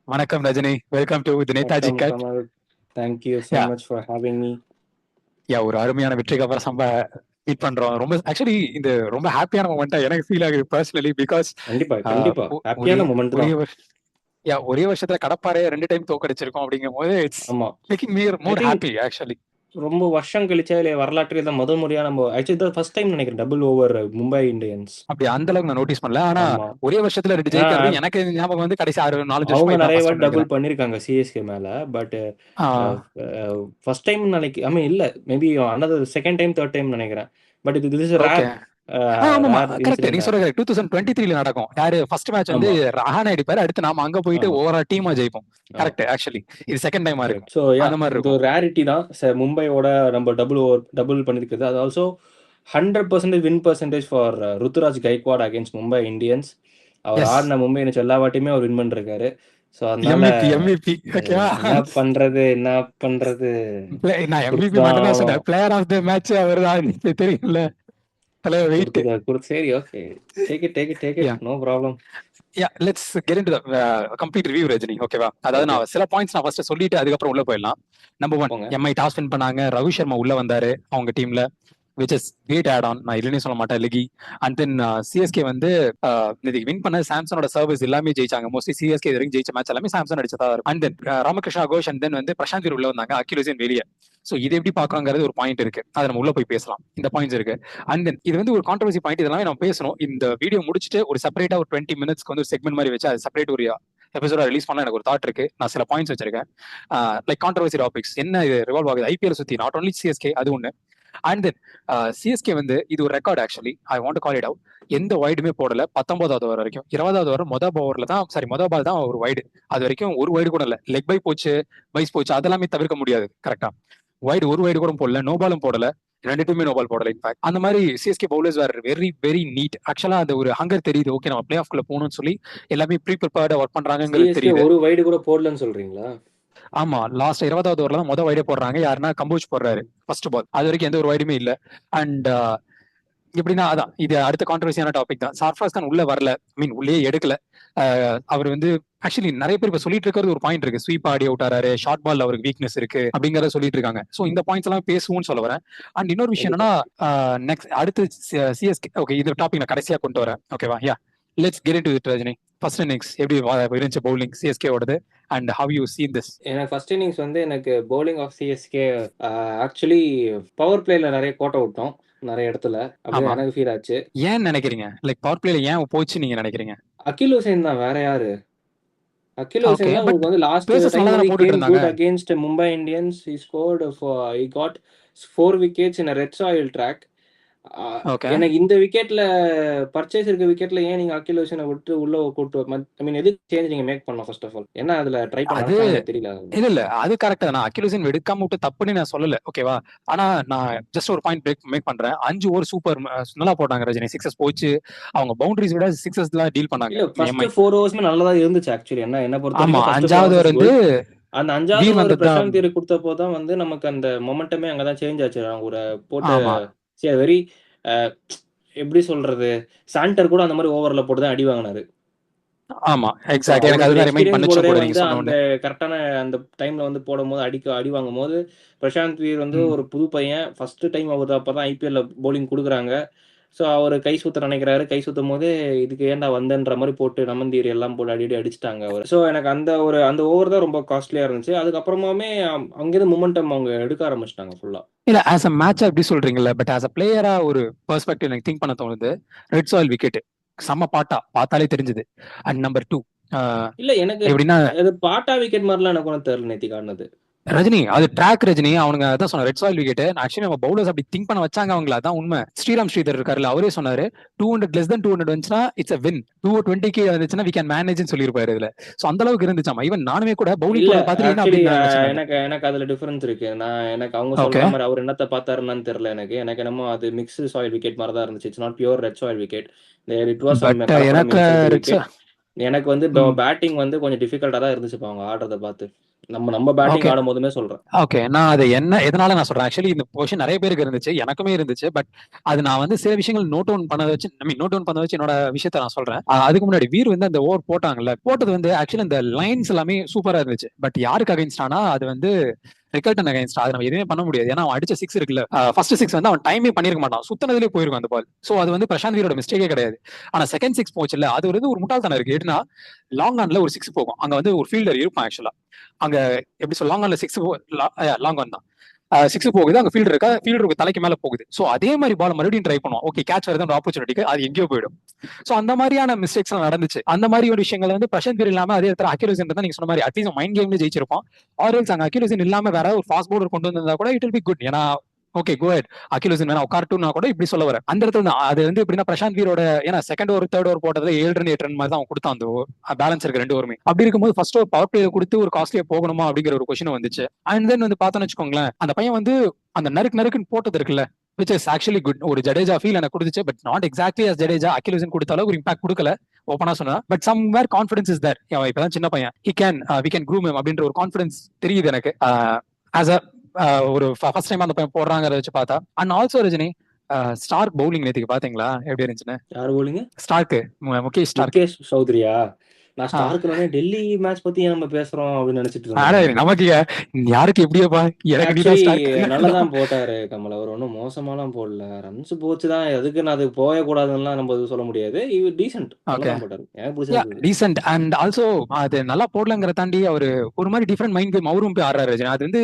வணக்கம் Rajini. Welcome to the Netaji வணக்கம் cut. Kamal. Thank you so yeah much for having me. ஒரு அருமையான வெற்றிக்கு அப்புறம் மீட் பண்றோம். ரொம்ப ஆக்சுவலி இந்த ரொம்ப ஹாப்பியான மொமெண்டா எனக்கு ஃபீல் ஆகுது பர்சனலி. பிகாஸ் கண்டிப்பா, கண்டிப்பா. ஒரே ஹாப்பியான மொமெண்ட் ஒரே தான். வருஷ ஒரே வருஷத்துல கடப்பாறைய 2 டைம் தோக்கடிச்சிருக்கோம் அப்படிங்கும் போது இட்ஸ் ஆமா. Making me I more think happy actually. ரொம்ப வருஷம் கழிச்சா, இல்ல வரலாற்றிலே தான் முதல் முறையா நம்ம ஆக்சுவலி இதான் ஃபர்ஸ்ட் டைம் நெனைக்கிறேன். Double over Mumbai Indians. அப்படி அந்த அளவுக்கு நான் நோட்டீஸ் பண்ணல. ஆனா ஆமா. ஒரே வருஷத்துல 2 ஏன்னா, ஜெயிக்கிறது எனக்கு ஞாபகம் வந்து கடைசி 4, 5 அவங்க வருஷமா இதான் நெறைய ஃபர்ஸ்ட் வாட்டி டைம் டபுள் நினைக்கிறேன். பண்ணியிருக்காங்க சிஎஸ்கே மேல. But ah, first time I mean இல்ல. Maybe another second time, third time நெனைக்கிறேன். But this is okay. Rare ஆமாமா. Rare correct. நீ இன்சிடென்ட் சொல்றது கரெக்ட். 2023ல நடக்கும். யாரு ஃபர்ஸ்ட் மேட்ச் வந்து ஆமா, ரஹானே அடிப்பாரு. அடுத்து நாம அங்க போயிட்டு ஆமா, ஓவரால் டீமா ஜெயிப்போம். ஆமா. கரெக்ட். ஆக்சுவலி இது செகண்ட் டைமா இருக்கும். கரெக்ட். ஸோ யா அந்த மாரி இது இருக்கும். ஒரு ரேரிட்டி தான். மும்பையோட நம்ம டபுள் பண்ணியிருக்குது. அது also 100% win percentage for Ruturaj Gaikwad against Mumbai Indians. அவர் எஸ். ஆடின மும்பை இந்தியன்ஸ் எல்லா வாட்டியுமே அவர் வின் பண்ணிருக்காரு. ஸோ அதனால எம்விபி ஓகேவா? என்ன பண்றது என்ன பண்றது நான் எம்விபி கொடுத்துதான் மட்டும் தான் ஆகணும். சொன்னேன். பிளேயர் ஆஃப் த மேட்ச் அவர்தான். தெரியும்ல. தலைவர் வெயிட். சரி, okay. Take it ya no problem. Ya let's get into the complete review Rajini. ஓகேவா? அதாவது ஓகே, நான் சில பாயிண்ட்ஸ் நான் ஃபர்ஸ்ட் சொல்லிட்டு அதுக்கப்புறம் உள்ள போயிடலாம். நம்பர் 1, போங்க. எம்ஐ டாஸ் வின் பண்ணாங்க. ரவி சர்மா உள்ள வந்தாரு அவங்க டீம்ல. Which is great add on. நான் இல்லைன்னு சொல்ல மாட்டேன் லெகி. அண்ட் தென் சிஎஸ்கே வந்து இன்னைக்கு வின் பண்ண சாம்சனோட சர்வீஸ் எல்லாமே ஜெயிச்சாங்க. மோஸ்ட்லி சிஎஸ்கே இது வரைக்கும் ஜெயிச்ச மேட்ச் எல்லாமே சாம்சன் அடிச்சதா இருக்கும். And then Ramakrishna Ghosh and then வந்து பிரசாந்த் வீர் உள்ள வந்தாங்க. அகிலேஷன் வெளியே. ஸோ இது எப்படி பாக்குறாங்கிறது ஒரு பாயிண்ட் இருக்கு. அதை நம்ம உள்ள போய் பேசலாம். இந்த பாயிண்ட்ஸ் இருக்கு. அண்ட் தென் இது வந்து ஒரு கான்ட்ரவர்சி பாயிண்ட். இதெல்லாம் நம்ம பேசணும். இந்த வீடியோ முடிச்சுட்டு ஒரு செப்பரேட்டா ஒரு 20 மினிட்ஸ்க்கு வந்து ஒரு செக்மெண்ட் மாதிரி வச்சு அது செப்பரேட் ஒரு எபிசோட ரிலீஸ் பண்ண எனக்கு ஒரு தாட் இருக்கு. நான் சில பாயிண்ட்ஸ் வச்சிருக்கேன். லைக் கான்ட்ரவர்சி டாபிக்ஸ் என்ன இது ரிவால்வ் ஆகுது ஐபிஎல் சுத்தி, நாட் ஒன்லி சிஎஸ்கே, அது ஒண்ணு. அண்ட் தென் சிஎஸ்கே வந்து இது ஒரு record. Actually I want call it out. எந்த வைடுமே போடல 19வது ஓவர் வரைக்கும். 20வது ஓவர் மொதல் பால் தான் ஒரு வைடு. அது வரைக்கும் ஒரு வைடு கூட இல்ல. லெக் பை போச்சு, பைஸ் போச்சு, அதெல்லாமே தவிர்க்க முடியாது. கரெக்டா? வைடு ஒரு வைடு கூட போடல, நோ பாலும் போடல. 2 டீமே நோ பால் போடல. இன்ஃபேக்ட் அந்த மாதிரி CSK bowlers were very very NEET. ஆக்சுவலா அந்த ஒரு ஹங்கர் தெரியுது. ஓகே நம்ம பிளே ஆஃப்குள்ள போகணும்னு சொல்லி எல்லாமே ப்ரீ ப்ரிப்பேர்டா ஒர்க் பண்றாங்கிறது சிஎஸ்கே தெரியுது. ஒரு வைடு கூட போடலன்னு சொல்றீங்களா? ஆமா, லாஸ்ட் 20வது ஓவர்ல தான் வைடே போடுறாங்க. யாருன்னா கம்போஜ் போடுறாரு ஃபர்ஸ்ட் பால். அது வரைக்கும் எந்த ஒரு வைடுமே இல்ல. அண்ட் எப்படின்னா அதான் இது அடுத்த கான்ட்ரவர்சியான டாபிக் தான். சர்ஃப்ராஸ் கான் உள்ள வரல, மீன் உள்ளே எடுக்கல. அவர் வந்து ஆக்சுவலி நிறைய பேர் இப்ப சொல்லிட்டு இருக்கிறது ஒரு பாயிண்ட் இருக்கு. ஸ்வீப் ஆடி அவுட் ஆறாரு, ஷார்ட் பால் அவருக்கு வீக்னஸ் இருக்கு அப்படிங்கறத சொல்லிட்டு இருக்காங்க. சோ இந்த பாயிண்ட்ஸ் எல்லாம் பேசுவோம்னு சொல்ல வரேன். அண்ட் இன்னொரு விஷயம் கண்டிப்பா. என்னன்னா, நெக்ஸ்ட் அடுத்து சிஎஸ்கே. ஓகே, இந்த டாபிக் நான் கடைசியா கொண்டு வரேன். ஓகேவா? Yeah let's get into it Rajini. First innings எப்படி இருந்துச்சு பவுலிங் சிஎஸ்கே ஓடது and how you seen this? எனக்கு ஃபர்ஸ்ட் இன்னிங்ஸ் வந்து எனக்கு bowling off CSK actually power பிளேல நிறைய கோட்டை விட்டோம் நிறைய இடத்துல. ஆமா. அப்படிதான் எனக்கு ஃபீல் ஆச்சு. ஏன் நினைக்கிறீங்க? லைக் பவர் பிளேல ஏன் போச்சு நீங்க நினைக்கிறீங்க? அகில் ஹுசைன் தான், வேற யாரு? அகில் ஓகே, ஹுசைன் தான் பட் உங்களுக்கு வந்து லாஸ்ட் பேசஸ் டைம் நல்லா தானே வந்து போட்டுட்டு கேம் இருந்தாங்க. Good against Mumbai Indians. He scored for he got 4 wickets in a red soil track. Okay. எனக்கு இந்த விக்கெட்ல பர்ச்சேஸ் இருக்க விக்கெட்ல ஏன் நீங்க அகில் ஹுசைனை விட்டு உள்ள கூட்டு ஐ மீன் எதுக்கு சேஞ்ச் நீங்க மேக் பண்ணலாம்? ஃபர்ஸ்ட் ஆஃப் ஆல் என்ன அதுல ட்ரை பண்ண அது நினைச்சாங்கன்னு தெரியல. இல்ல அது கரெக்ட் தான். அகில் எடுக்காம விட்டு தப்புன்னு நான் சொல்லல. ஓகேவா? ஆனா நான் ஜஸ்ட் ஒரு பாயிண்ட் மேக் பண்றேன். 5 ஓவர் சூப்பர் நல்லா போட்டாங்க ரஜினி. சிக்ஸஸ் போச்சு. அவங்க பவுண்டரிஸ் விட சிக்ஸஸ் தான் டீல் பண்ணாங்க இல்ல ஃபர்ஸ்ட் எம்ஐ. 4 ஓவர்ஸ்மே நல்லதா இருந்துச்சு ஆக்சுவலி. என்ன பொறுத்த ஆமா, வரைக்கும் ஃபர்ஸ்ட் 4 5வது ஓவர்ஸ் ஓவர் இஸ் வந்து குட். அந்த 5வது வீர் ஓவர் வந்தது தான். பிரசாந்த் தீர் கொடுத்தப்போ தான் வந்து நமக்கு அந்த மொமெண்டமே அங்கதான் சேஞ்ச் ஆச்சு. அவங்க ஒரு போட்டு ஆமா வெரி எப்படி சொல்றது, சாண்டர் கூட அந்த மாதிரி ஓவர்ல போட்டு தான் அடி வாங்கினாரு. ஆமா ஸோ எக்ஸாக்ட். அவ்வளோ எனக்கு பெரிய அதுதான் ரிமைண்ட் எக்ஸ்பீரியன்ஸ் பண்ணுச்சும் போலரே கூட நீங்க வந்து சொன்ன அந்த உடனே. கரெக்டான அந்த டைம்ல வந்து போடும்போது அடி வாங்கும் போது பிரசாந்த் வீர் வந்து ம். ஒரு புது பையன். ஃபர்ஸ்ட் டைம் அவர் அப்பதான் ஐபிஎல்ல போலிங் கொடுக்குறாங்க. ஸோ அவர் கை சுத்த நினைக்கிறாரு. கை சுத்தும் போது இதுக்கு ஏன்டா வந்தன்ற மாதிரி போட்டு நமந்தீர் எல்லாம் போட்டு அடிச்சிட்டாங்க அவர். ஸோ எனக்கு அந்த ஓவர் தான் ரொம்ப காஸ்ட்லியா இருந்துச்சு. அதுக்கப்புறமாமே அங்கேருந்து மொமெண்டம் அவங்க எடுக்க ஆரம்பிச்சிட்டாங்க ஃபுல்லா. இல்ல ஆஸ் அ மேட்சா எப்படி சொல்றீங்கல்ல, பட் ஆஸ் அ பிளேயரா ஒரு பெர்ஸ்பெக்டிவ் எனக்கு திங்க் பண்ண தோணுது. ரெட் சாயில் விக்கெட் செம்ம பாட்டா பார்த்தாலே தெரிஞ்சது. அண்ட் நம்பர் 2 இல்ல எனக்கு எப்படின்னா அது பாட்டா விக்கெட் மாதிரிலாம் எனக்கு ஒன்றும் தெரியல நேத்திக்கு ஆடினது. ரஜினி அது ட்ராக் ரஜினி. அவனுங்க அதான் சொன்ன ரெட் சாயில் விக்கெட். ஆக்சுவலி நம்ம பவுலர்ஸ் அப்படி திங்க் பண்ண வச்சாங்க அவங்கள. அதான் உண்மை. ஸ்ரீராம் ஸ்ரீதர் இருக்காருல்ல, அவரே சொன்னாரு 200 லெஸ் than 200 வந்துச்சுன்னா இட்ஸ் அ வின். 220k வந்துச்சுன்னா வி கேன் மேனேஜ் சொல்லியிருப்பாரு இதுல. சோ அந்த அளவுக்கு இருந்துச்சாமா. ஈவன் நானுமே கூட பவுலிங் இல்ல போட பார்த்துட்டு என்ன ஆக்சுவலி அப்படின்னு நான் நினைச்சேன் நானு. எனக்கு அதுல டிஃபரன்ஸ் இருக்கு. எனக்கு அவங்க ஓகே. சொல்ற மாதிரி அவர் என்னத்த பார்த்தாருன்னு தெரியல. எனக்கு என்னமோ அது மிக்ஸ்டு சாயில் விக்கெட் மாதிரி தான் இருந்துச்சு. It's not pure red soil wicket. It was some but கலப்படம் எனக்கு மிக்ஸ்டு வித் ரெட் விக்கெட். எனக்கு வந்து பேட்டிங் வந்து கொஞ்சம் டிஃபிகல்ட்டா தான் இருந்துச்சு அவங்க ஆடுறத பார்த்து. நம்ம பேட்டிங் ஓகே ஆடும்போதுமே சொல்றேன். ஓகே. நான் அது எதனால நான் சொல்றேன். ஆக்சுவலி இந்த பொசிஷன் நெறைய பேருக்கு இருந்துச்சு. எனக்குமே இருந்துச்சு. பட் அது நான் வந்து சில விஷயங்கள் நோட் டவுன் பண்ணத வச்சு நோட் டவுன் பண்ணத வச்சு என்னோட விஷயத்த நான் சொல்றேன். அதுக்கு முன்னாடி வீர் வந்து அந்த ஓவர் போட்டாங்கல்ல. போட்டது வந்து ஆக்சுவலி இந்த லைன்ஸ் எல்லாமே சூப்பரா இருந்துச்சு. பட் யாருக்கு அகைன்ஸ்டானா அது வந்து ரிகல்டன் அகைன்ஸ்டா. அது நம்ம எதுவுமே பண்ண முடியாது. ஏன்னா அவன் அடிச்ச 6 இருக்குல்ல. ஃபர்ஸ்ட் 6 வந்து அவன் டைமே பண்ணிருக்க மாட்டான். சுத்தனதுலயே போயிருக்கும் அந்த பால். சோ அது வந்து பிரசாந்த் வீரோட மிஸ்டேக்கே கிடையாது. ஆனா செகண்ட் 6 போச்சுல்ல. அது வந்து ஒரு முட்டாள்தனம் இருக்கு. எப்படின்னா லாங் ஆன்ல ஒரு 6 போகும். அங்க வந்து ஒரு ஃபீல்டர் இருப்பான் ஆக்சுவலா. அங்க எப்படி சொல்ல லாங் ஆன்ல 6 லாங் ஆன் தான். 6 போகுது. அங்க ஃபீல்டர் இருக்கா. ஃபீல்டருக்கு தலைக்கு மேல போகுது. சோ அதே மாதிரி பால் மறுபடியும் ட்ரை பண்ணுவோம். ஓகே கேட்ச் வருது ஒரு ஆப்பர்ச்சுனிட்டிக்கு அது எங்கேயோ போயிடும். சோ அந்த மாதிரியான மிஸ்டேக்ஸ் எல்லாம் நடந்துச்சு. அந்த மாதிரி ஒரு விஷயங்கள் வந்து பிரசாந்த் வீர் இல்லாம அதே இடத்துல அக்யூரேசி இருந்தா நீங்க சொன்ன மாதிரி அட்லீஸ்ட் மைண்ட் கேம்ல ஜெயிச்சிருப்போம். ஆர்எல்ஸ் அங்க அக்யூரேசி இல்லாம வேற ஒரு ஃபாஸ்ட் பவுலர் கொண்டு வந்திருந்தா கூட இட் வில் பி குட். ஏன்னா ஓகே கோ ஹெட் அகிலுசின் வேணா உட்கார்ட்டுனா கூட இப்படி சொல்ல வரேன். அந்த இடத்துல தான் அது வந்து எப்படின்னா பிரசாந்த் வீரோட ஏன்னா செகண்ட் ஓவர் தேர்ட் ஓவர் போட்டதுல 7 ரன் 8 ரன் மாதிரி தான் அவன் கொடுத்தான். அந்த பேலன்ஸ் இருக்கு 2 ஓவருமே. அப்படி இருக்கும்போது ஃபர்ஸ்ட் ஓவர் பவர் பிளே கொடுத்து ஒரு காஸ்ட்லியா போகணுமா அப்படிங்கிற ஒரு கொஸ்டின் வந்துச்சு. அண்ட் தென் வந்து பார்த்தோன்னு வச்சுக்கோங்களேன் அந்த பையன் வந்து அந்த நறுக்குன்னு போட்டது இருக்குல்ல which is actually good. ஒரு ஜடேஜா ஃபீல் எனக்கு கொடுத்துச்சு. But not exactly as Jadeja அகிலுசின் கொடுத்த அளவுக்கு ஒரு இம்பாக்ட் கொடுக்கல ஓப்பனா சொன்னா. But somewhere confidence is there. இப்பதான் சின்ன பையன் we can groom him அப்படின்ற ஒரு கான்ஃபிடன்ஸ் தெரியுது எனக்கு. ஆஸ் அ ஒரு ஃபர்ஸ்ட் டைம் அந்த பையன் போடுறாங்கிறத வச்சு பார்த்தா. And also Rajini Starc bowling நேத்துக்கு பாத்தீங்களா எப்படி இருந்துச்சுன்னு? யார் bowling? Starc Mukesh Starc. Mukesh சௌத்ரியா? நான் ஆ, ஸ்டார்க்னோடனே டெல்லி மேட்ச் பத்தி ஏன் நம்ம பேசுறோம் அப்படின்னு நினைச்சிட்டு இருந்தேன் ஆனா நானு. நமக்கு யாருக்கு எப்படியோப்பா எனக்கு நீதான் ஆக்சுவலி ஸ்டார்க். நல்லதான் போட்டாரு கமல். அவர் ஒன்றும் மோசமாலாம் போடல. ரன்ஸ் போச்சுதான். எதுக்கு நான் அது போய கூடாதுன்னுலாம் நம்ம எதுவும் சொல்ல முடியாது. இவர் டீசென்ட் ஓகே நல்லதான் போட்டாரு. எனக்கு பிடிச்சிருந்தது. டீசென்ட் அண்ட் ஆல்சோ அது நல்லா போடலங்கிற தாண்டி அவரு ஒரு மாதிரி டிஃப்ரெண்ட் மைண்ட் கேம் அவரும் போய் ஆடுறாரு ரஜினி. அது வந்து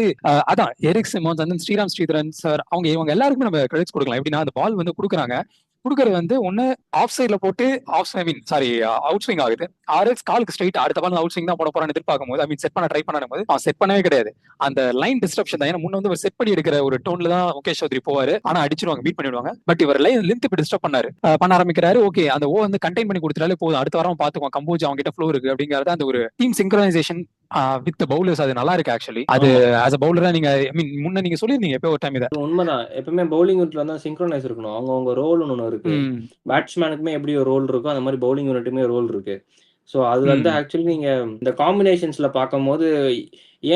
அதான் எரிக் சிமோன்ஸ் வந்து ஸ்ரீராம் ஸ்ரீதரன் சார் இவங்க எல்லாருக்குமே நம்ம கிரெடிட்ஸ் கொடுக்கலாம். எப்படின்னா அந்த பால் வந்து கொடுக்குறாங்க. கொடுக்கறது வந்து ஒன்னு ஆஃப் சைட்ல போட்டு அவுட் ஸ்விங் ஆகுது. ஆர்எல்ஸ் காலுக்கு ஸ்ட்ரைட் அடுத்த பால் அவுட் ஸ்விங் தான் போட போறான்னு எதிர்பார்க்கும் போது செட் பண்ண ட்ரை பண்ணும் போது அவன் செட் பண்ணவே கிடையாது. அந்த லைன் டிஸ்ட்ரப்ஷன் தான். ஏன்னா முன்ன வந்து ஒரு செட் பண்ணி எடுக்கிற ஒரு டோன்ல தான் முகேஷ் சௌத்ரி போவாரு. ஆனா அடிச்சிருவாங்க பீட் பண்ணிடுவாங்க. பட் இவர் லைன் லென்த் இப்ப டிஸ்டர்ப் பண்ணாரு. பண்ண ஆரம்பிக்கிறாரு. ஓகே அந்த ஓ வந்து கண்டெயின் பண்ணி கொடுத்துட்டாலே போதும். அடுத்த வாரம் பாத்துக்குவோம் கம்போஜ் அவங்க கிட்ட ஃப்ளோ இருக்கு அப்படிங்கறது அந்த ஒரு டீம் சிங்க்ரனைசேஷன் வித் பவுலர்ஸ் அது நல்லா இருக்கு ஆக்சுவலி. அது ஆமா ஆஸ் அ பவுலரா நீங்க முன்ன நீங்க சொல்லிருந்தீங்க எப்போ ஒரு டைம் இதை. உண்மைதான். எப்பவுமே பவுலிங் யூனிட்ல வந்து சிங்க்ரோனைஸ் இருக்கணும். அவங்க ரோல் ஒன்று இருக்கு. ம் பேட்ஸ்மேனுக்குமே எப்படி ஒரு ரோல் இருக்கோ அந்த மாதிரி பவுலிங் யூனிட்டுமே ரோல் இருக்கு. ஸோ அது வந்து ம் ஆக்சுவலி நீங்க இந்த காம்பினேஷன்ஸ்ல பார்க்கும்போது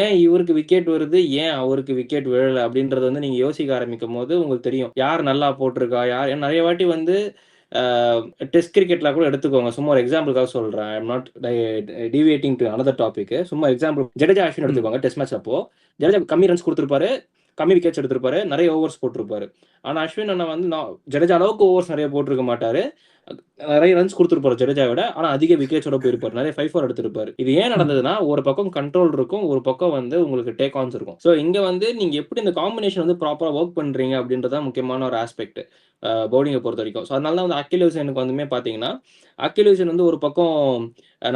ஏன் இவருக்கு விக்கெட் வருது, ஏன் அவருக்கு விக்கெட் விழல அப்படின்றத வந்து நீங்க யோசிக்க ஆரம்பிக்கும் போது உங்களுக்கு தெரியும் யார் நல்லா போட்டிருக்கா யார். ஏன்னா நிறைய வாட்டி வந்து டெஸ்ட் கிரிக்கெட்ல கூட எடுத்துக்கோங்க. சும்மா ஒரு எக்ஸாம்பிளுக்காக சொல்றேன். I am not deviating to another topic. சும்மா எக்ஸாம்பிள் ஜடேஜா அஸ்வின் ம் எடுத்துக்கோங்க. டெஸ்ட் மேட்ச் அப்போ ஜடேஜா கம்மி ரன்ஸ் கொடுத்துருப்பாரு, கம்மி விக்கெட்ஸ் எடுத்திருப்பாரு, நிறைய ஓவர்ஸ் போட்டிருப்பாரு. ஆனா அஸ்வின் அண்ணா வந்து ஜடேஜா அளவுக்கு ஓவர்ஸ் நிறைய போட்டிருக்க மாட்டாரு. நிறைய ரன்ஸ் கொடுத்துருப்பாரு ஜடேஜா விட. ஆனா அதிக விக்கெட்ஸோட போயிருப்பாரு. நிறைய 5-4 எடுத்திருப்பாரு. இது ஏன் ம் நடந்ததுன்னா ஒரு பக்கம் கண்ட்ரோல் இருக்கும், ஒரு பக்கம் வந்து உங்களுக்கு டேக் ஆன்ஸ் இருக்கும். ஸோ இங்க வந்து நீங்க எப்படி இந்த காம்பினேஷன் வந்து ப்ராப்பரா ஒர்க் பண்றீங்க அப்படின்றத முக்கியமான ஒரு ஆஸ்பெக்ட் பவுலிங்கை பொறுத்த வரைக்கும். ஸோ அதனால தான் வந்து அகில் ஹுசேனுக்கு வந்துமே பார்த்தீங்கன்னா அகில் ஹுசேன் வந்து ஒரு பக்கம்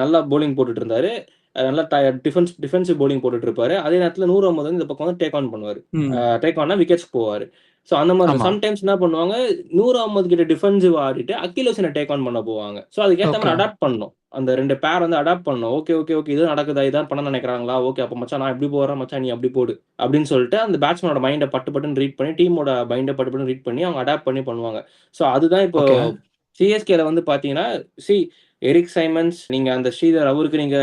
நல்லா பவுலிங் போட்டுட்டு இருந்தாரு. நல்லா டிஃபென்சிவ் பவுலிங் போட்டுட்டு இருப்பாரு. அதே நேரத்தில் 100 வந்து இந்த பக்கம் வந்து டேக் ஆன் பண்ணுவார். ம் டேக் ஆன்னா விக்கெட்ஸ் போவார். ஸோ அந்த மாதிரி ஆமா சம்டைம்ஸ் என்ன பண்ணுவாங்க, 100 கிட்ட டிஃபென்சிவ் ஆடிட்டு அகில் ஹுசேனை டேக் ஆன் பண்ண போவாங்க. ஸோ அதுக்கேற்ற ஓகே மாதிரி அடாப்ட் பண்ணணும். அந்த 2 பேர் வந்து அடாப்ட் பண்ணணும். ஓகே ஓகே ஓகே இது நடக்குதா, இதான் பண்ண நினைக்கிறாங்களா, ஓகே அப்போ மச்சான் நான் இப்படி போறேன், மச்சான் நீ அப்படி போடு அப்படின்னு சொல்லிட்டு அந்த பேட்ஸ்மேனோட மைண்டை பட்டுன்னு ரீட் பண்ணி டீமோட மைண்டை பட்டுன்னு ரீட் பண்ணி அவங்க அடாப்ட் பண்ணி பண்ணுவாங்க. ஸோ அதுதான் இப்போ ஓகே சிஎஸ்கேல வந்து பாத்தீங்கன்னா எரிக் சைமன்ஸ் நீங்க அந்த ஸ்ரீதர் அவருக்கு நீங்க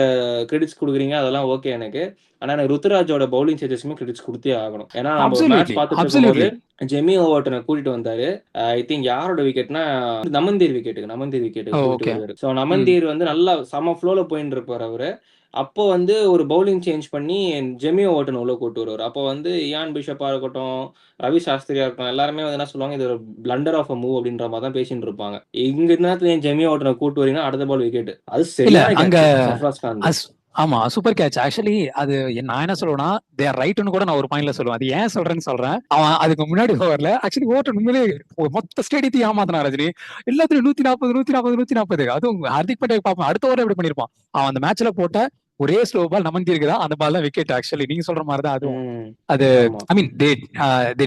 கிரெடிட்ஸ் கொடுக்குறீங்க, அதெல்லாம் ஓகே எனக்கு. ஆனா எனக்கு ருத்துராஜோட பவுலிங் சேஞ்சஸ்க்குமே கிரெடிட்ஸ் கொடுத்தே ஆகணும். ஏன்னா நம்ம ஒரு மேட்ச் அப்சல்யூட்லி பார்த்துட்டு இருக்கும்போது அப்சல்யூட்லி ஜெமி ஓவர்டனை கூட்டிட்டு வந்தாரு. ஐ திங்க் யாரோட விக்கெட்னா நமந்தீர் விக்கெட்டுக்கு கூட்டிட்டு ஓகே வருவாரு. ஸோ ம் நமந்தீர் வந்து நல்லா சம ஃப்ளோல போயிட்டு இருப்பாரு அவரு. அப்போ வந்து ஒரு பவுலிங் சேஞ்ச் பண்ணி ஜெமி ஓவர்டன் உள்ள கூட்டு வருவார். அப்போ வந்து இயான் பிஷப்பா இருக்கட்டும், ரவி சாஸ்திரியா இருக்கட்டும், எல்லாருமே வந்து என்ன சொல்லுவாங்க, இது ஒரு பிளண்டர் ஆஃப் அ மூவ் அப்படின்ற மாதிரி தான் பேசிட்டு இருப்பாங்க. இங்க நேரத்துல என் ஜெமி ஓவர்டனை கூட்டு வரீங்கன்னா அடுத்த பால் விக்கெட். அது இல்ல சரியான அங்க கேட்ச் சர்ஃப்ராஸ் கான். ஆமா சூப்பர் கேட்ச். ஆக்சுவலி அது நான் என்ன சொல்லுவேன்னா தேர் ரைட்னு கூட நான் ஒரு பாயிண்ட்ல சொல்லுவேன். அது ஏன் சொல்றேன்னு சொல்றேன். அவன் அதுக்கு முன்னாடி ஓவர்ல ஆக்சுவலி ஓவர் உண்மையிலே மொத்த ஸ்டேடியத்தையும் ஏமாத்தினா ரஜினி. எல்லாத்துலயும் 140 அதுவும் ஹார்திக் பட்டேல் பார்ப்போம் அடுத்த ஓவர் எப்படி பண்ணிருப்பான். அவன் அந்த மேட்ச்ல போட்ட ஒரே ஸ்லோ பால் நமந்தி இருக்குதா அந்த பால் தான் விக்கெட். ஆக்சுவலி நீங்க சொல்ற மாதிரி தான் அதுவும். அது ஆமா. I mean they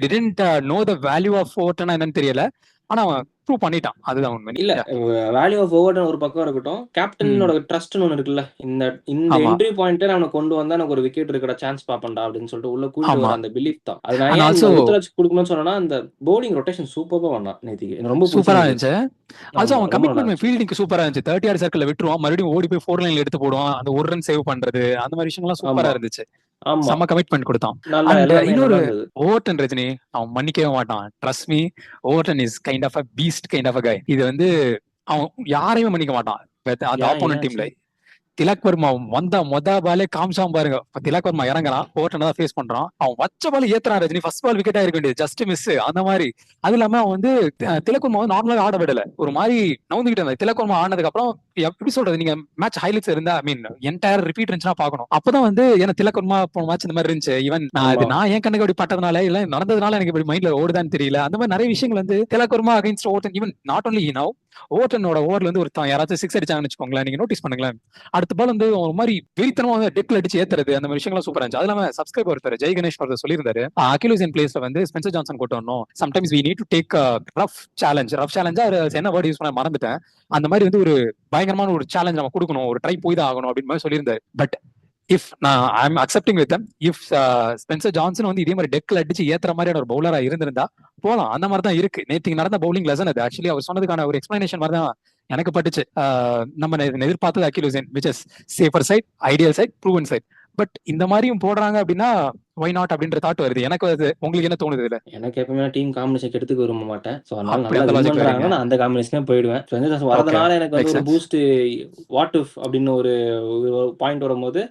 didn't know the value of ஓவர்னா என்னன்னு தெரியல. ஆனா அவன் ப்ரூவ் பண்ணிட்டான். அதுதான் உண்மை. இல்ல வேல்யூ ஆஃப் ஓவர்டன் ஒரு பக்கம் இருக்கட்டும், ம் கேப்டனோட ட்ரஸ்ட்னு ஒன்று இருக்குல்ல. இந்த இந்த ஆமா என்ட்ரி பாயிண்ட்டை நான் அவனை கொண்டு வந்தா எனக்கு ஒரு விக்கெட் இருக்கிற சான்ஸ் பாப்பேன்டா அப்படின்னு சொல்லிட்டு உள்ள கூட்டிட்டு ஆமா வர அந்த பிலீஃப் தான். அது நான் அண்ட் ஏன் ஆல்சோ ருத்துராஜ் கொடுக்கணும்னு சொன்னேன்னா அந்த பவுலிங் ரொட்டேஷன் சூப்பராக பண்ணான் நேத்திக்கு. எனக்கு ரொம்ப சூப்பரா பிடிச்சிருந்தது. இருந்துச்சு. ஆல்சோ ஆமா அவன் ரொம்ப நல்லா கமிட்மெண்ட் இருந்துச்சு. ஃபீல்டிங்க்கு சூப்பரா இருந்துச்சு. 30 யார்ட் சர்க்கிள்ல விட்டுருவான். மறுபடியும் ஓடி போய் 4 லைன்ல எடுத்து போடுவான். அந்த ஒரு ரன் சேவ் பண்றது அந்த மாதிரி விஷயங்கள்லாம் சூப்பரா ஆமா. இருந்துச்சு. ஆமா. செம்ம கமிட்மெண்ட் கொடுத்தான். நல்லா அண்ட் எல்லாமே இன்னொரு நல்லா இருந்தது. ஓவர்டன் ரஜினி அவன் மன்னிக்கவே மாட்டான். Trust me, Overton is kind of a beast kind of a guy. இது வந்து அவன் யாரையுமே மன்னிக்க மாட்டான். அந்த ஏன் ஆப்போனன்ட் என்னாச்சு? டீம்ல திலக் வர்மா வந்தா பாலே காமிச்சான் பாருங்க. திலக் வர்மா இறங்குறான், ஓவர்டன் தான் ஃபேஸ் பண்றான், அவன் வச்ச பால் ஏத்துறான் ரஜினி. ஃபர்ஸ்ட் பால் விக்கெட் ஆயிருக்க வேண்டியது, ஜஸ்ட் மிஸ். அந்த மாதிரி. அது இல்லாம அவன் வந்து திலக் வர்மா வந்து நார்மலாக ஆட விடல, ஒரு மாதிரி நவுந்துகிட்டு இருந்தா. திலக் வர்மா ஆனதுக்கு அப்புறம் எப்படி சொல்றது, நீங்க மேட்ச் ஹைலைட்ஸ் இருந்தா ஐ மீன் என்டையர் ரிப்பீட் இருந்துச்சுன்னா பாக்கணும். அப்பதான் வந்து ஏன்னா திலக் வர்மா போன மேட்ச் இந்த மாதிரி இருந்துச்சு. ஈவன் ஆமா. நான் என் கண்ணுக்கு அப்படி பட்டதுனால இல்ல நடந்ததுனால எனக்கு இப்படி மைண்ட்ல ஓடுதான்னு தெரியல. அந்த மாதிரி நிறைய விஷயங்கள் வந்து Tilak Varma against Overton. Even not only now, ஓவர்டனோட ஓவர்ல வந்து ஒருத்தன் யாராச்சும் சிக்ஸ் அடிச்சாங்கன்னு வச்சுக்கோங்களேன், நீங்க நோட்டீஸ் பண்ணுங்களேன், அடுத்த பால் வந்து ஒரு மாதிரி வெறித்தனமா வந்து டெக்ல அடிச்சு ஏத்துறது, அந்த மாதிரி விஷயங்கள்லாம் சூப்பரா இருந்துச்சு. அது இல்லாம சப்ஸ்கிரைபர் ஒருத்தர் ஜெய் கணேஷ் ஒருத்தர் சொல்லியிருந்தாரு, அகிலோசியன் பிளேஸ்ல வந்து ஸ்பென்சர் ஜான்சன் கூட்டு வரணும். Sometimes we need to take rough சேலஞ்சா என்ன வேர்ட் யூஸ் பண்ண மறந்துட்டேன். அந்த மாதிரி வந்து ஒரு பயங்கரமான ஒரு சேலஞ்ச் நம்ம கொடுக்கணும், ஒரு ட்ரை போய் தான் ஆகணும் அப்படின்னு மாதிரி சொல்லியிருந்தாரு. பட் இஃப் நான் I am accepting with them, if Spencer Johnson வந்து இதே மாதிரி டெக்ல அடிச்சு ஏத்துற மாதிரியான ஒரு பவுலரா இருந்திருந்தா போலாம். அந்த மாதிரி தான் இருக்கு. நேற்று நடந்த பவுலிங் லெசன் அது. ஆக்சுவலி அவர் சொன்னதுக்கான ஒரு எக்ஸ்பிளனேஷன் மாதிரி தான் எனக்கு பட்டுச்சு. நம்ம எதிர்பார்த்தது Akeal Hosein, which is safer side, ideal side, proven side. But இந்த மாதிரியும் போடுறாங்க அப்படின்னா ஒய் நாட் அப்படின்ற தாட் வருது எனக்கு. வருது. உங்களுக்கு என்ன தோணுது இதுல? எனக்கு எப்பவுமே டீம் காம்பினேஷன் கெடுத்துக்க விரும்ப மாட்டேன். ஸோ அதனால அப்படி நல்லா அந்த வின் லாஜிக்ல வரீங்க. பண்றாங்கன்னா நான் அந்த காம்பினேஷனே போயிடுவேன். ஸோ வந்து ஓகே, வரதுனால எனக்கு வந்து மேக் ஒரு சென்ஸ். பூஸ்ட் வாட் இஃப் அப்படின்னு ஒரு பாயிண்ட் வரும்போது,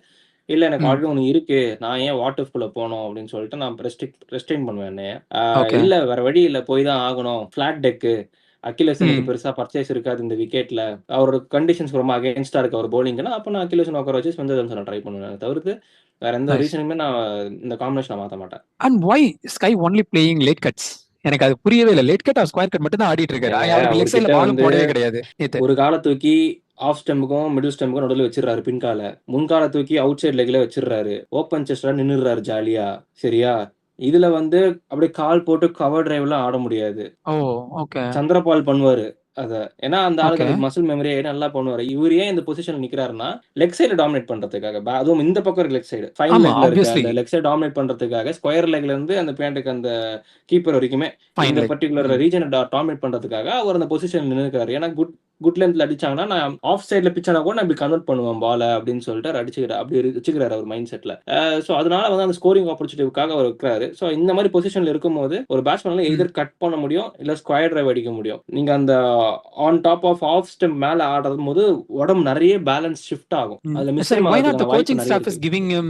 இல்ல எனக்கு ம். ஆல்ரெடி ஒண்ணு இருக்கு. நான் ஏன் வாட் இஃப்குள்ள போணும் அப்படின்னு சொல்லிட்டு நான் ரெஸ்ட்ரிக்ட் பண்ணுவேன் என்னைய. ஓகே. இல்ல வேற வழி இல்ல, போய் தான் ஆகணும். Flat tech. அகிலேஷனுக்கு ம். பெருசா பர்ச்சேஸ் இருக்காது இந்த விக்கெட்ல. அவரோட கண்டிஷன்ஸ்க்கு ரொம்ப அகைன்ஸ்டா இருக்கு அவர் பவுலிங்னா, அப்ப நான் அகிலேஷன் உட்கார வச்சு ஸ்பென்சர் ஜான்சனை ட்ரை பண்ணுவேன். தவிர்த்து வேற எந்த நைஸ். ரீசனுமே நான் இந்த காம்பினேஷனை மாத்த மாட்டேன். And why SKY only playing late cuts? எனக்கு அது புரியவே இல்லை. Late cut or square cut மட்டும் தான் ஆடிட்டு இருக்காரு. ஏங்க அவருக்கு லெக் சைட்ல அவர்கிட்ட பாலும் வந்து போடவே கிடையாது நேத்து. ஒரு கால தூக்கி ஆஃப் ஸ்டெம்புக்கும், மிடில் ஸ்டெம்புக்கும் நடுவுல வச்சிடுறாரு பின்கால. முன்கால தூக்கி அவுட் சைட் லெக்ல வச்சிடுறாரு. ஓப்பன் செஸ்ட்ல நின்னுடுறாரு ஜாலியா. சரியா? இதுல வந்து அப்படியே கால் போட்டு கவர் டிரைவ்லாம் ஆட முடியாது. ஓ, ஓகே. சந்திரபால் பண்ணுவாரு அத. ஏன்னா அந்த ஆளுக்கு ஓகே. அந்த மசில் மெமரி நல்லா பண்ணுவாரு. இவரு ஏன் இந்த பொசிஷன்ல நிக்கிறாருன்னா, லெக் சைட டாமினேட் பண்றதுக்காக. அதுவும் இந்த பக்கம் இருக்க லெக் சைடு. ஃபைன் ஆமா, லெக்ல இருக்க ஆப்வியஸ்லி. அந்த லெக் சைட டாமினேட் பண்றதுக்காக, ஸ்கொயர் லெக்ல இருந்து அந்த பேண்ட்டுக்கு அந்த கீப்பர் வரைக்குமே ஃபைன் இந்த லைக். பர்ட்டிகுலர் ம். ரீஜன டாமினேட் பண்றதுக்காக அவர் அந்த பொசிஷன்ல நின்னுருக்காரு. ஏன்னா குட் லென்த்ல அடிச்சாங்கன்னா, நான் ஆஃப் சைட்ல பிட்ச் ஆனா கூட நான் இப்படி கன்வெர்ட் பண்ணுவேன் பால அப்படின்னு சொல்லிட்டு அப்படி வச்சுக்கிறாரு அவர் மைண்ட் செட்ல. சோ அதனால வந்து அந்த ஸ்கோரிங் ஆப்பர்ச்சுனிட்டிக்காக அவர் இருக்கிறாரு. சோ இந்த மாதிரி பொசிஷன்ல இருக்கும்போது ஒரு பேட்ஸ்மேனால ம். எய்தர் கட் பண்ண முடியும், இல்ல ஸ்கொயர் டிரைவ் அடிக்க முடியும். நீங்க அந்த ஆன் டாப் ஆஃப் ஸ்டெம்ப் மேல ஆடும்போது உடம்பு நிறைய பேலன்ஸ் ஷிஃப்ட் ஆகும். அதுல மிஸ் சரி, டைம் why not the ஆகிறதுக்கான வாய்ப்பு coaching நிறைய staff is இருக்கு. giving him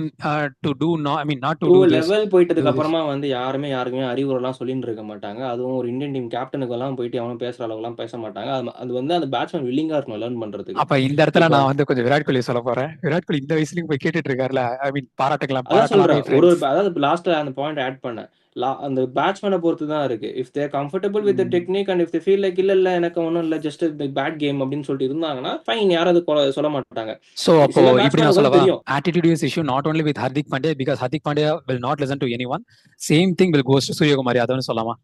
to do no, I mean not to bro do this, level do போயிட்டதுக்கு this? அப்புறமா வந்து யாருக்குமே அறிவுரைலாம் சொல்லின்னு இருக்க மாட்டாங்க. அதுவும் ஒரு இந்தியன் டீம் கேப்டனுக்கெல்லாம் போயிட்டு எவனும் பேசுற அளவுக்குலாம் பேச மாட்டாங்க. அது வந்து அந்த பேட்ஸ்மேன் வில்லிங்கா இருக்கணும் லேர்ன் பண்றதுக்கு. அப்ப இந்த இடத்துல இப்ப நான் வந்து கொஞ்சம் விராட் கோலி சொல்ல போறேன். விராட் கோலி இந்த வயசுலயும் போய் கேட்டுட்டு இருக்காருல. ஐ மீன் பாராட்டுக்கலாம், அதான் பாராட்டலாமே சொல்றேன். ஃப்ரெண்ட்ஸ். அதாவது லாஸ்ட்ல அந்த பாயிண்ட் ஆட் பண்ணேன். அந்த பேட்ஸ்மேன பொறுத்து தான் இருக்கு. If they are comfortable with the technique and if they feel like இல்ல எனக்கு ஒண்ணும் இல்ல, ஜஸ்ட் பேட் கேம் அப்படின்னு சொல்லிட்டு இருந்தாங்கன்னா, ஃபைன், யாரும் அது சொல்ல மாட்டாங்க. So அப்போ சில இப்படி நான் பேட்ஸ்மேனுக்கு வந்து சொல்லவா, தெரியும். attitude is issue not only with Hardik Pandya because Hardik Pandya will not listen to anyone. Same thing will goes to Suryakumar Yadavனு சொல்லலாமா?